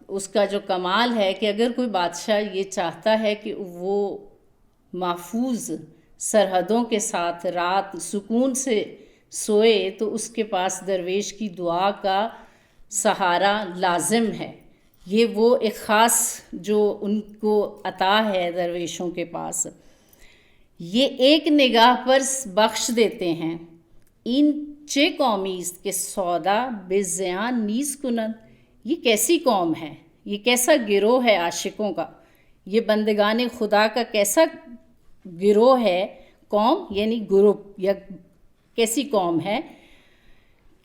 اس کا جو کمال ہے کہ اگر کوئی بادشاہ یہ چاہتا ہے کہ وہ محفوظ سرحدوں کے ساتھ رات سکون سے سوئے تو اس کے پاس درویش کی دعا کا سہارا لازم ہے. یہ وہ ایک خاص جو ان کو عطا ہے درویشوں کے پاس. یہ ایک نگاہ پر بخش دیتے ہیں این چے قومیست کے سودا بے زیان نیز کنند. یہ کیسی قوم ہے، یہ کیسا گروہ ہے عاشقوں کا، یہ بندگان خدا کا کیسا گروہ ہے، قوم یعنی گروپ یا کیسی قوم ہے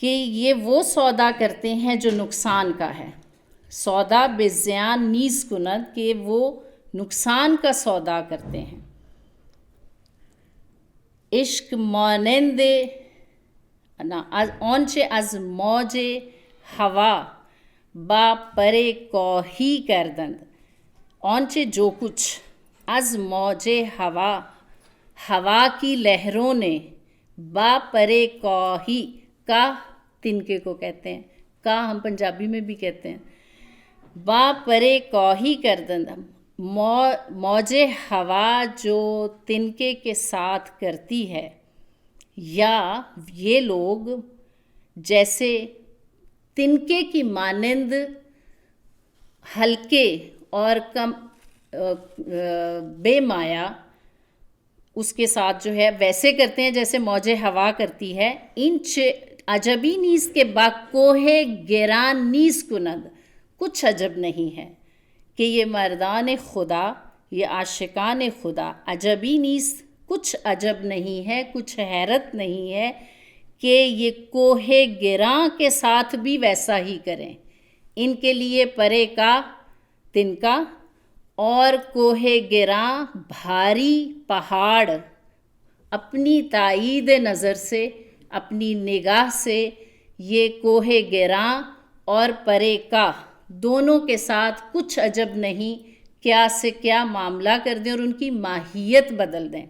کہ یہ وہ سودا کرتے ہیں جو نقصان کا ہے. سودا بے زیان نیز کنند کہ وہ نقصان کا سودا کرتے ہیں. عشق مانند آنچه از موج ہوا با پر کوہی کردند. آنچه جو کچھ از موج ہوا کی لہروں نے با پر کوہی، کا تنکے کو کہتے ہیں، کا ہم پنجابی میں بھی کہتے ہیں، با پر کوہی کردند. موج ہوا جو تنکے کے ساتھ کرتی ہے، یا یہ لوگ جیسے تنکے کی مانند ہلکے اور کم بے مایا اس کے ساتھ جو ہے ویسے کرتے ہیں جیسے موج ہوا کرتی ہے. انچ عجبی نیز کے با کوہ گران نیز کنند. کچھ عجب نہیں ہے کہ یہ مردان خدا، یہ عاشقان خدا، عجبی نیز کچھ عجب نہیں ہے، کچھ حیرت نہیں ہے کہ یہ کوہ گراں کے ساتھ بھی ویسا ہی کریں. ان کے لیے پرے کا تنکا اور کوہ گراں بھاری پہاڑ اپنی تائید نظر سے، اپنی نگاہ سے یہ کوہ گراں اور پرے کا دونوں کے ساتھ کچھ عجب نہیں، کیا سے کیا معاملہ کر دیں اور ان کی ماہیت بدل دیں.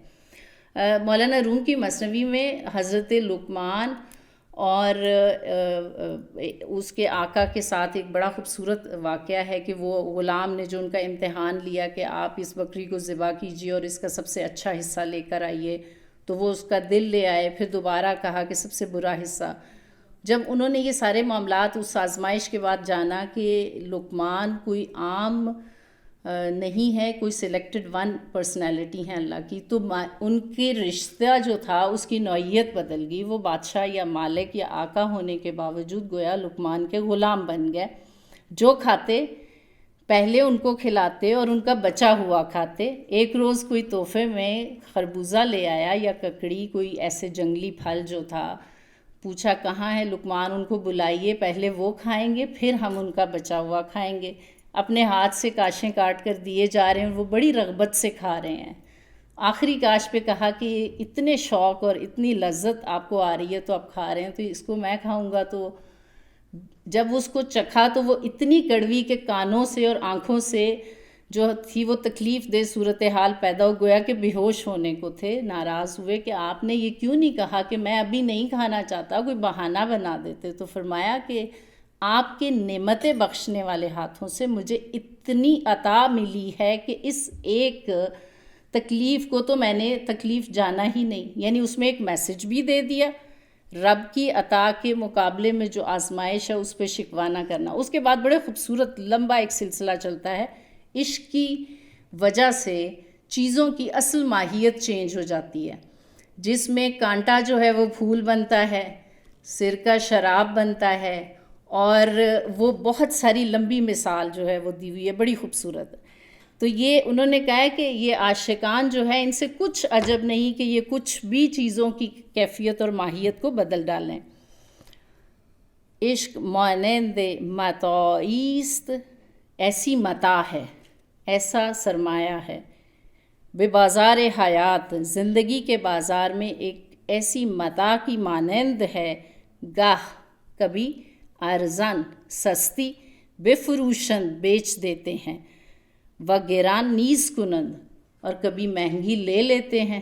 مولانا روم کی مثنوی میں حضرت لقمان اور اس کے آقا کے ساتھ ایک بڑا خوبصورت واقعہ ہے کہ وہ غلام نے جو ان کا امتحان لیا کہ آپ اس بکری کو ذبح کیجئے اور اس کا سب سے اچھا حصہ لے کر آئیے، تو وہ اس کا دل لے آئے، پھر دوبارہ کہا کہ سب سے برا حصہ. جب انہوں نے یہ سارے معاملات اس آزمائش کے بعد جانا کہ لقمان کوئی عام نہیں ہے، کوئی سلیکٹڈ ون پرسنالٹی ہیں اللہ کی، تو ان کے رشتہ جو تھا اس کی نوعیت بدل گئی. وہ بادشاہ یا مالک یا آقا ہونے کے باوجود گویا لقمان کے غلام بن گئے. جو کھاتے پہلے ان کو کھلاتے اور ان کا بچا ہوا کھاتے. ایک روز کوئی تحفے میں خربوزہ لے آیا یا ککڑی، کوئی ایسے جنگلی پھل جو تھا، پوچھا کہاں ہے لقمان، ان کو بلائیے، پہلے وہ کھائیں گے پھر ہم ان کا بچا ہوا کھائیں گے. اپنے ہاتھ سے کاشیں کاٹ کر دیے جا رہے ہیں اور وہ بڑی رغبت سے کھا رہے ہیں. آخری کاش پہ کہا کہ اتنے شوق اور اتنی لذت آپ کو آ رہی ہے تو آپ کھا رہے ہیں، تو اس کو میں کھاؤں گا. تو جب اس کو چکھا تو وہ اتنی کڑوی کہ کانوں سے اور آنکھوں سے جو تھی وہ تکلیف دہ صورتحال پیدا ہو گیا کہ بے ہوش ہونے کو تھے. ناراض ہوئے کہ آپ نے یہ کیوں نہیں کہا کہ میں ابھی نہیں کھانا چاہتا، کوئی بہانہ بنا دیتے. تو فرمایا کہ آپ کے نعمتیں بخشنے والے ہاتھوں سے مجھے اتنی عطا ملی ہے کہ اس ایک تکلیف کو تو میں نے تکلیف جانا ہی نہیں. یعنی اس میں ایک میسج بھی دے دیا، رب کی عطا کے مقابلے میں جو آزمائش ہے اس پہ شکوہ نہ کرنا. اس کے بعد بڑے خوبصورت لمبا ایک سلسلہ چلتا ہے. عشق کی وجہ سے چیزوں کی اصل ماہیت چینج ہو جاتی ہے، جس میں کانٹا جو ہے وہ پھول بنتا ہے، سرکہ شراب بنتا ہے، اور وہ بہت ساری لمبی مثال جو ہے وہ دی ہوئی ہے، بڑی خوبصورت. تو یہ انہوں نے کہا ہے کہ یہ عاشقان جو ہے ان سے کچھ عجب نہیں کہ یہ کچھ بھی چیزوں کی کیفیت اور ماہیت کو بدل ڈالیں. عشق مانند متاعیست، ایسی متاع ہے، ایسا سرمایہ ہے. بے بازار حیات، زندگی کے بازار میں ایک ایسی متاع کی مانند ہے. گاہ کبھی ارزان، سستی، بے فروشند، بیچ دیتے ہیں. و گران نیز کنند، اور کبھی مہنگی لے لیتے ہیں.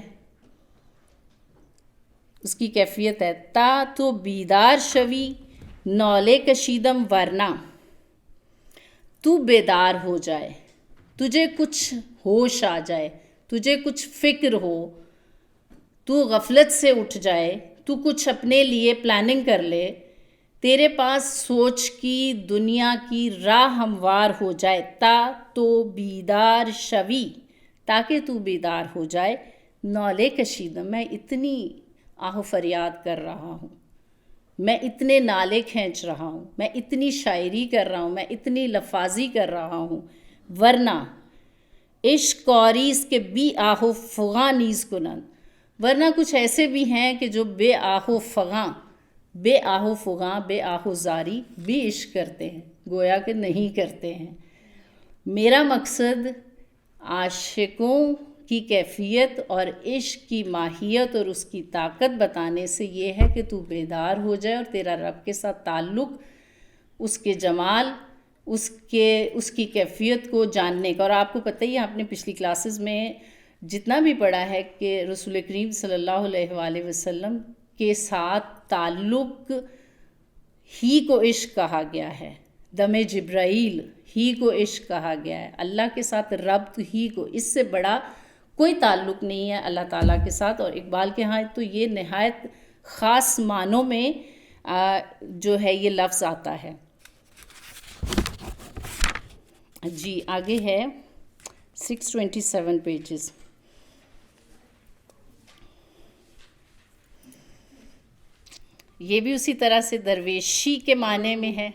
اس کی کیفیت ہے تا تو بیدار شوی نالے کشیدم ورنہ، تو بیدار ہو جائے، تجھے کچھ ہوش آ جائے، تجھے کچھ فکر ہو، تو غفلت سے اٹھ جائے، تو کچھ اپنے لیے پلاننگ کر لے، تیرے پاس سوچ کی دنیا کی راہ ہموار ہو جائے. تا تو بیدار شوی، تاکہ تو بیدار ہو جائے. نالے کشیدم، میں اتنی آہ و فریاد کر رہا ہوں، میں اتنے نالے کھینچ رہا ہوں، میں اتنی شاعری کر رہا ہوں، میں اتنی لفاظی کر رہا ہوں. ورنہ عشق کوریس کے بی آہ و فغاں نیز کنند، ورنہ کچھ ایسے بھی ہیں کہ جو بے آہ و فغاں، بے آہ و فغاں، بے آہ و زاری بھی عشق کرتے ہیں، گویا کہ نہیں کرتے ہیں. میرا مقصد عاشقوں کی کیفیت اور عشق کی ماہیت اور اس کی طاقت بتانے سے یہ ہے کہ تو بیدار ہو جائے اور تیرا رب کے ساتھ تعلق، اس کے جمال، اس کی کیفیت کو جاننے کا. اور آپ کو پتہ ہی ہے، آپ نے پچھلی کلاسز میں جتنا بھی پڑھا ہے کہ رسول کریم صلی اللہ علیہ وآلہ وسلم کے ساتھ تعلق ہی کو عشق کہا گیا ہے. دم جبرائیل ہی کو عشق کہا گیا ہے. اللہ کے ساتھ ربط ہی کو، اس سے بڑا کوئی تعلق نہیں ہے اللہ تعالیٰ کے ساتھ. اور اقبال کے ہاں تو یہ نہایت خاص معنوں میں جو ہے یہ لفظ آتا ہے. جی آگے ہے 627 پیجز. یہ بھی اسی طرح سے درویشی کے معنی میں ہے.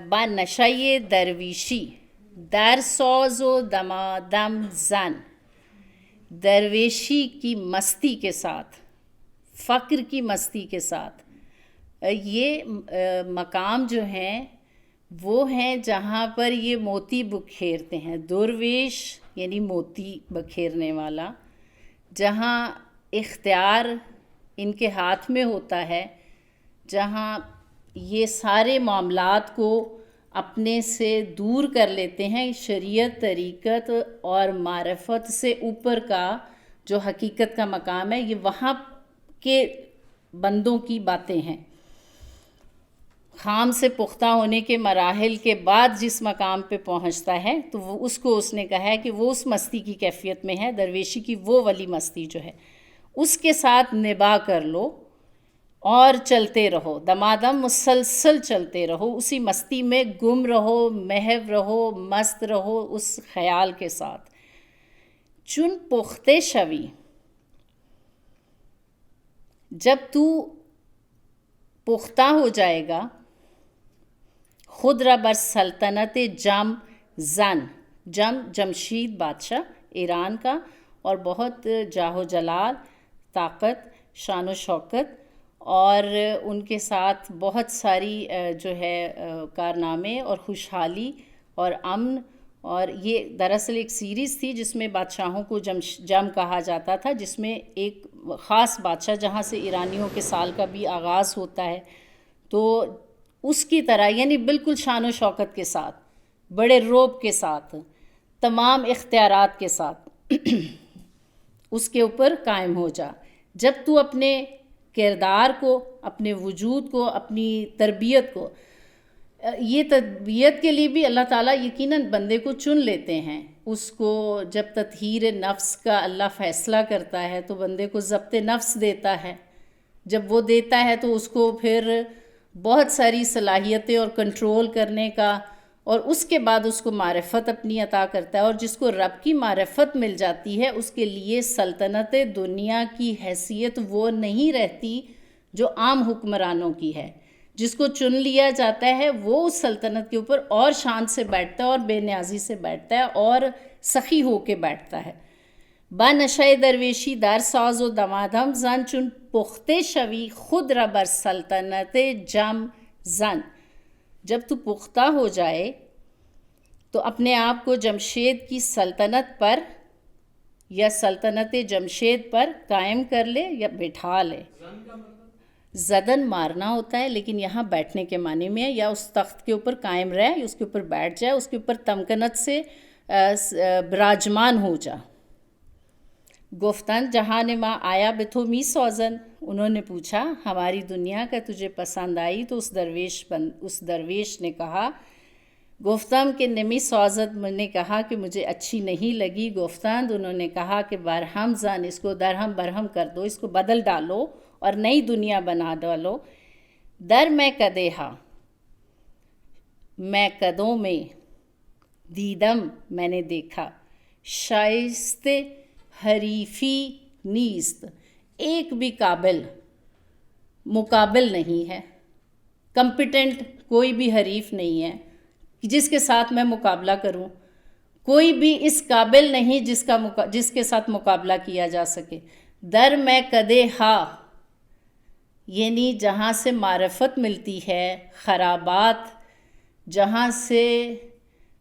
با نشۂ درویشی، در ساز و دمادم زن، درویشی کی مستی کے ساتھ، فقر کی مستی کے ساتھ. یہ مقام جو ہیں وہ ہیں جہاں پر یہ موتی بکھیرتے ہیں. درویش یعنی موتی بکھیرنے والا، جہاں اختیار ان کے ہاتھ میں ہوتا ہے، جہاں یہ سارے معاملات کو اپنے سے دور کر لیتے ہیں. شریعت، طریقت اور معرفت سے اوپر کا جو حقیقت کا مقام ہے، یہ وہاں کے بندوں کی باتیں ہیں. خام سے پختہ ہونے کے مراحل کے بعد جس مقام پہ پہنچتا ہے تو وہ اس نے کہا ہے کہ وہ اس مستی کی کیفیت میں ہے. درویشی کی وہ والی مستی جو ہے اس کے ساتھ نباہ کر لو اور چلتے رہو، دمادم مسلسل چلتے رہو، اسی مستی میں گم رہو، محو رہو، مست رہو اس خیال کے ساتھ. چون پختے شوی، جب تو پختہ ہو جائے گا، خود را بر سلطنت جم زن، جمشید بادشاہ ایران کا، اور بہت جاہ و جلال، طاقت، شان و شوکت، اور ان کے ساتھ بہت ساری جو ہے کارنامے اور خوشحالی اور امن اور یہ دراصل ایک سیریز تھی جس میں بادشاہوں کو جم کہا جاتا تھا، جس میں ایک خاص بادشاہ جہاں سے ایرانیوں کے سال کا بھی آغاز ہوتا ہے، تو اس کی طرح یعنی بالکل شان و شوکت کے ساتھ، بڑے روب کے ساتھ، تمام اختیارات کے ساتھ اس کے اوپر قائم ہو جا. جب تو اپنے کردار کو، اپنے وجود کو، اپنی تربیت کو، یہ تربیت کے لیے بھی اللہ تعالیٰ یقیناً بندے کو چن لیتے ہیں. اس کو جب تطہیر نفس کا اللہ فیصلہ کرتا ہے تو بندے کو ضبط نفس دیتا ہے. جب وہ دیتا ہے تو اس کو پھر بہت ساری صلاحیتیں اور کنٹرول کرنے کا، اور اس کے بعد اس کو معرفت اپنی عطا کرتا ہے. اور جس کو رب کی معرفت مل جاتی ہے اس کے لیے سلطنت دنیا کی حیثیت وہ نہیں رہتی جو عام حکمرانوں کی ہے. جس کو چن لیا جاتا ہے وہ اس سلطنت کے اوپر اور شان سے بیٹھتا ہے اور بے نیازی سے بیٹھتا ہے اور سخی ہو کے بیٹھتا ہے. با نشۂ درویشی در ساز و دمادم زن چون پخته شوی خود را بر سلطنت جم زن. جب تو پختہ ہو جائے تو اپنے آپ کو جمشید کی سلطنت پر یا سلطنت جمشید پر قائم کر لے یا بٹھا لے. زدن مارنا ہوتا ہے لیکن یہاں بیٹھنے کے معنی میں ہے، یا اس تخت کے اوپر قائم رہ، اس کے اوپر بیٹھ جائے، اس کے اوپر تمکنت سے براجمان ہو جا. گفتن جہان ما آیا به تو می سازن. انہوں نے پوچھا ہماری دنیا کا تجھے پسند آئی؟ تو اس درویش نے کہا، گفتم کہ نمی سازد، میں نے کہا کہ مجھے اچھی نہیں لگی. گفتند، انہوں نے کہا کہ برہم زن، اس کو درہم برہم کر دو، اس کو بدل ڈالو اور نئی دنیا بنا ڈالو. در میں کدیہا، میں قدوں میں، دیدم میں نے دیکھا، شائست حریفی نیست، ایک بھی قابل مقابل نہیں ہے، کمپیٹنٹ کوئی بھی حریف نہیں ہے جس کے ساتھ میں مقابلہ کروں. کوئی بھی اس قابل نہیں جس کے ساتھ مقابلہ کیا جا سکے. در میں کدیہا یعنی جہاں سے معرفت ملتی ہے، خرابات جہاں سے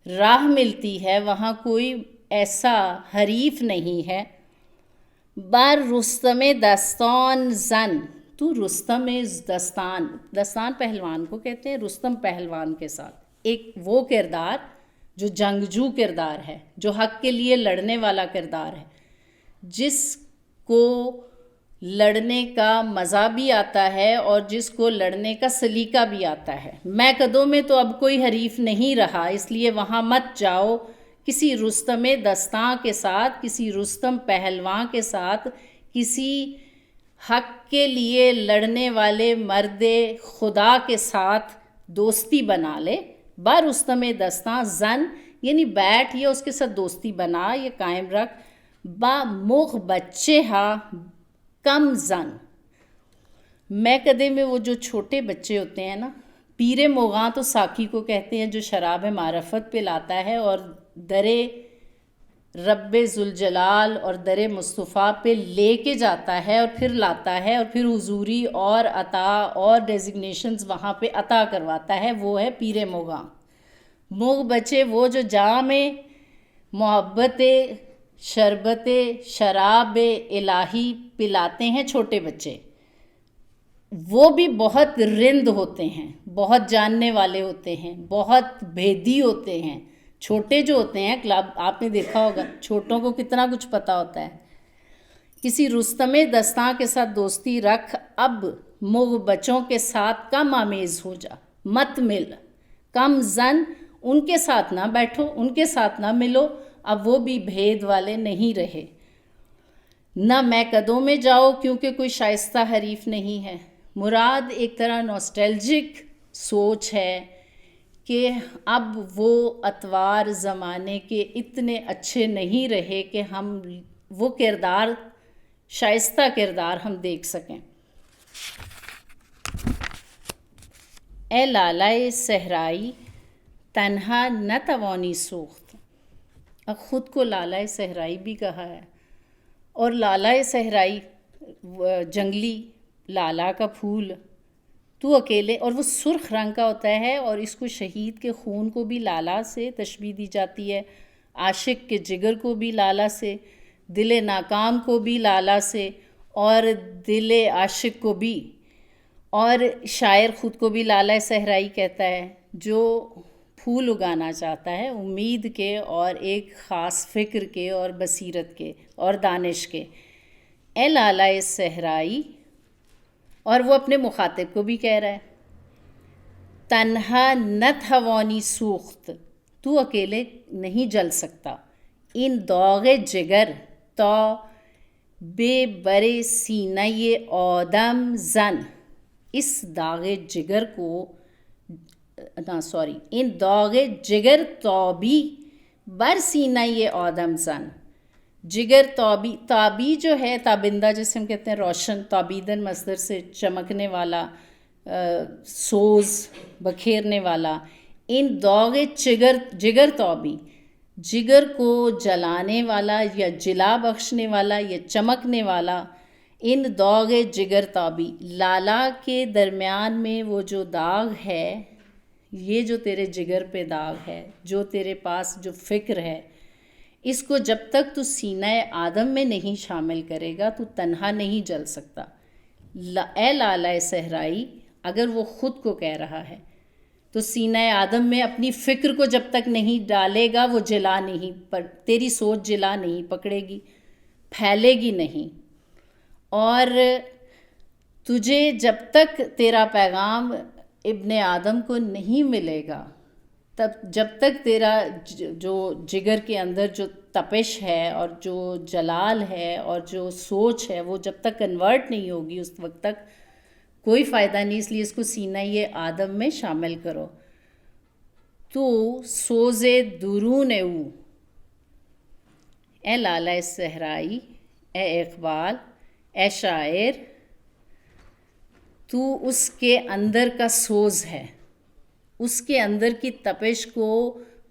راہ ملتی ہے، وہاں کوئی ایسا حریف نہیں ہے. بر رستم دستان زن، تو رستم دستان پہلوان کو کہتے ہیں، رستم پہلوان کے ساتھ ایک وہ کردار جو جنگجو کردار ہے، جو حق کے لیے لڑنے والا کردار ہے، جس کو لڑنے کا مزہ بھی آتا ہے اور جس کو لڑنے کا سلیقہ بھی آتا ہے. میں قدوں میں تو اب کوئی حریف نہیں رہا، اس لیے وہاں مت جاؤ. کسی رستم دستاں کے ساتھ، کسی رستم پہلوان کے ساتھ، کسی حق کے لیے لڑنے والے مرد خدا کے ساتھ دوستی بنا لے. با رستم دستاں زن یعنی بیٹھ یا اس کے ساتھ دوستی بنا یا قائم رکھ. با مغ بچے ہا کم زن، میں کدے میں وہ جو چھوٹے بچے ہوتے ہیں نا، پیر مغاں تو ساقی کو کہتے ہیں جو شراب معرفت پہ لاتا ہے اور در رب ذوالجلال اور در مصطفیٰ پہ لے کے جاتا ہے اور پھر لاتا ہے اور پھر حضوری اور عطا اور ڈیزگنیشنز وہاں پہ عطا کرواتا ہے، وہ ہے پیر مغاں. مغ بچے وہ جو جام محبت شربت شراب الہی پلاتے ہیں چھوٹے بچے، وہ بھی بہت رند ہوتے ہیں، بہت جاننے والے ہوتے ہیں، بہت بھیدی ہوتے ہیں. چھوٹے جو ہوتے ہیں کلب، آپ نے دیکھا ہوگا چھوٹوں کو کتنا کچھ پتہ ہوتا ہے. کسی رستم دستاں کے ساتھ دوستی رکھ، اب مغ بچوں کے ساتھ کم آمیز ہو جا، مت مل. کم زن ان کے ساتھ نہ بیٹھو، ان کے ساتھ نہ ملو، اب وہ بھی بھید والے نہیں رہے. نہ میں قدوں میں جاؤ کیونکہ کوئی شائستہ حریف نہیں ہے. مراد ایک طرح نوسٹیلجک سوچ ہے کہ اب وہ اطوار زمانے کے اتنے اچھے نہیں رہے کہ ہم وہ کردار، شائستہ کردار ہم دیکھ سکیں. اے لالۂ صحرائی تنہا نہ توانی سوخت. اب خود کو لالۂ صحرائی بھی کہا ہے، اور لالۂ صحرائی جنگلی لالا کا پھول تو اکیلے، اور وہ سرخ رنگ کا ہوتا ہے، اور اس کو شہید کے خون کو بھی لالا سے تشبیہ دی جاتی ہے، عاشق کے جگر کو بھی لالا سے، دل ناکام کو بھی لالا سے، اور دل عاشق کو بھی، اور شاعر خود کو بھی لالہ صحرائی کہتا ہے، جو پھول اگانا چاہتا ہے امید کے اور ایک خاص فکر کے اور بصیرت کے اور دانش کے، اے لالہ صحرائی. اور وہ اپنے مخاطب کو بھی کہہ رہا ہے، تنہا نہ توانی سوخت، تو اکیلے نہیں جل سکتا، ان داغ جگر تا بے برے سینہ آدم زن، اس داغ جگر کو ان داغ جگر تابی بر سینہ آدم زن. جگر تابی، تابی جو ہے تابندہ جسے ہم کہتے ہیں روشن، تابیدن مصدر سے چمکنے والا، سوز بکھیرنے والا، ان داغ جگر تابی، جگر کو جلانے والا یا جلا بخشنے والا یا چمکنے والا، ان داغ جگر تابی، لالا کے درمیان میں وہ جو داغ ہے، یہ جو تیرے جگر پہ داغ ہے، جو تیرے پاس جو فکر ہے، اس کو جب تک تو سینہ آدم میں نہیں شامل کرے گا تو تنہا نہیں جل سکتا. اے لالہ صحرائی، اگر وہ خود کو کہہ رہا ہے تو سینہ آدم میں اپنی فکر کو جب تک نہیں ڈالے گا وہ جلا نہیں، تیری سوچ جلا نہیں پکڑے گی، پھیلے گی نہیں. اور تجھے جب تک تیرا پیغام ابن آدم کو نہیں ملے گا، تب جب تک تیرا جو جگر کے اندر جو تپش ہے اور جو جلال ہے اور جو سوچ ہے وہ جب تک کنورٹ نہیں ہوگی اس وقت تک کوئی فائدہ نہیں. اس لیے اس کو سینہ آدم میں شامل کرو. تو سوز درون او، اے لالہ صحرائی، اے اقبال، اے شاعر، تو اس کے اندر کا سوز ہے، اس کے اندر کی تپش کو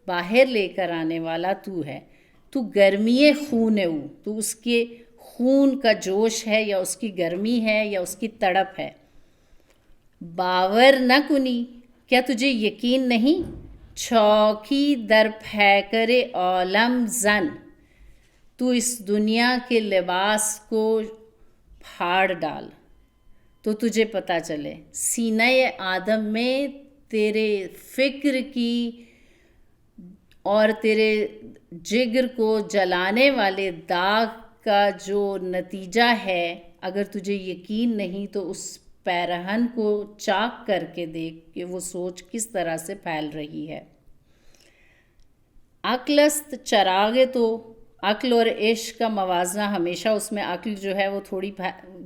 باہر لے کر آنے والا تو ہے. تو گرمی خون او، تو اس کے خون کا جوش ہے یا اس کی گرمی ہے یا اس کی تڑپ ہے. باور نہ کنی، کیا تجھے یقین نہیں، چوکی در پیکر عالم زن، تو اس دنیا کے لباس کو پھاڑ ڈال تو تجھے پتہ چلے. سینہ آدم میں تیرے فکر کی اور تیرے جگر کو جلانے والے داغ کا جو نتیجہ ہے، اگر تجھے یقین نہیں تو اس پیرہن کو چاک کر کے دیکھ کہ وہ سوچ کس طرح سے پھیل رہی ہے. عقل است چراغ، تو عقل اور عشق کا موازنہ ہمیشہ اس میں عقل جو ہے وہ تھوڑی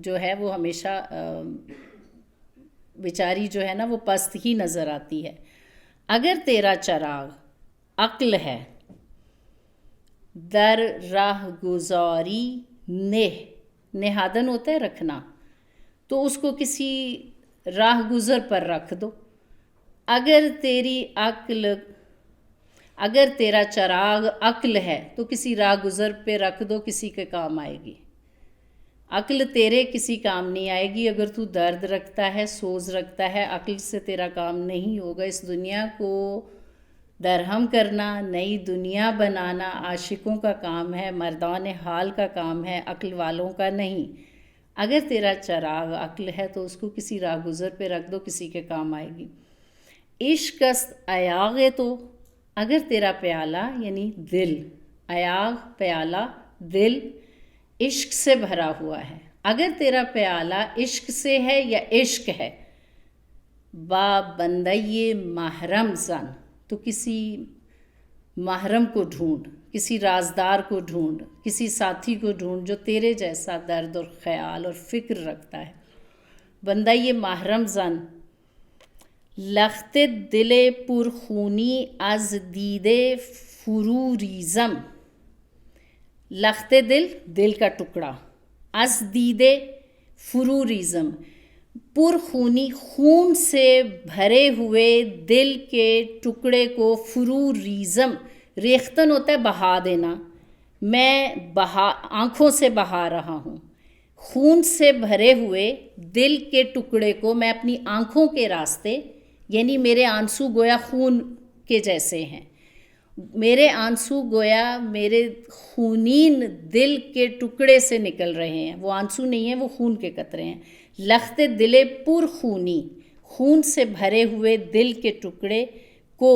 جو ہے وہ ہمیشہ بیچاری جو ہے نا وہ پست ہی نظر آتی ہے. اگر تیرا چراغ عقل ہے، در راہ گزاری نہادن ہوتا ہے رکھنا، تو اس کو کسی راہ گزر پر رکھ دو. اگر تیرا چراغ عقل ہے تو کسی راہ گزر پہ رکھ دو، کسی کے کام آئے گی. عقل تیرے کسی کام نہیں آئے گی. اگر تو درد رکھتا ہے، سوز رکھتا ہے، عقل سے تیرا کام نہیں ہوگا. اس دنیا کو درہم کرنا، نئی دنیا بنانا عاشقوں کا کام ہے، مردان حال کا کام ہے، عقل والوں کا نہیں. اگر تیرا چراغ عقل ہے تو اس کو کسی راہ گزر پہ رکھ دو، کسی کے کام آئے گی. عشق است ایاغ، تو اگر تیرا پیالہ یعنی دل، ایاغ پیالہ دل عشق سے بھرا ہوا ہے، اگر تیرا پیالہ عشق سے ہے یا عشق ہے، با بندے محرم زن، تو کسی محرم کو ڈھونڈ، کسی رازدار کو ڈھونڈ، کسی ساتھی کو ڈھونڈ جو تیرے جیسا درد اور خیال اور فکر رکھتا ہے. بندہ یہ محرم زن، لخت دل پرخونی از دیدے فرو ریزم، لخت دل کا ٹکڑا، از دیدے فرو ریزم، پرخونی خون سے بھرے ہوئے دل کے ٹکڑے کو فرو ریزم، ریختن ہوتا ہے بہا دینا، میں آنکھوں سے بہا رہا ہوں. خون سے بھرے ہوئے دل کے ٹکڑے کو میں اپنی آنکھوں کے راستے، یعنی میرے آنسو گویا خون کے جیسے ہیں، میرے آنسو گویا میرے خونین دل کے ٹکڑے سے نکل رہے ہیں، وہ آنسو نہیں ہیں، وہ خون کے قطرے ہیں، لخت دل پر خونی، خون سے بھرے ہوئے دل کے ٹکڑے کو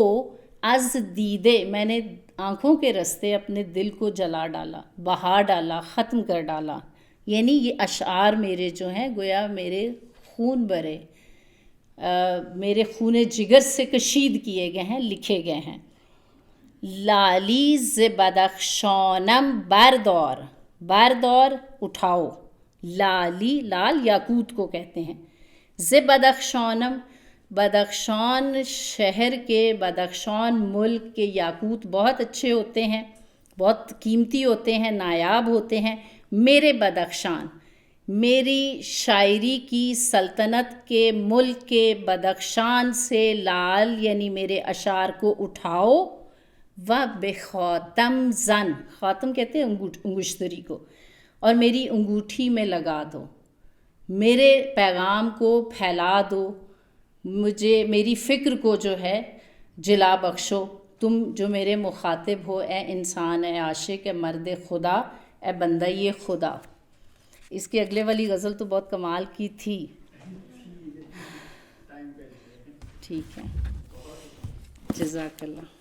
از دیدے، میں نے آنکھوں کے راستے اپنے دل کو جلا ڈالا، بہا ڈالا، ختم کر ڈالا، یعنی یہ اشعار میرے جو ہیں گویا میرے خون بھرے، میرے خون جگر سے کشید کیے گئے ہیں، لکھے گئے ہیں۔ لالی ز بدخشانم بردار، بردار اٹھاؤ، لالی لال یاقوت کو کہتے ہیں، ز بدخشانم، بدخشان شہر کے، بدخشان ملک کے یاقوت بہت اچھے ہوتے ہیں، بہت قیمتی ہوتے ہیں، نایاب ہوتے ہیں، میرے بدخشان، میری شاعری کی سلطنت کے ملک کے بدخشان سے لال یعنی میرے اشعار کو اٹھاؤ، و بخاتم زن، خاتم کہتے ہیں انگشتری کو، اور میری انگوٹھی میں لگا دو، میرے پیغام کو پھیلا دو، مجھے میری فکر کو جو ہے جلا بخشو، تم جو میرے مخاطب ہو، اے انسان، اے عاشق، اے مرد خدا، اے بندہ یہ خدا۔ اس کے اگلے والی غزل تو بہت کمال کی تھی، ٹھیک ہے، جزاک اللہ۔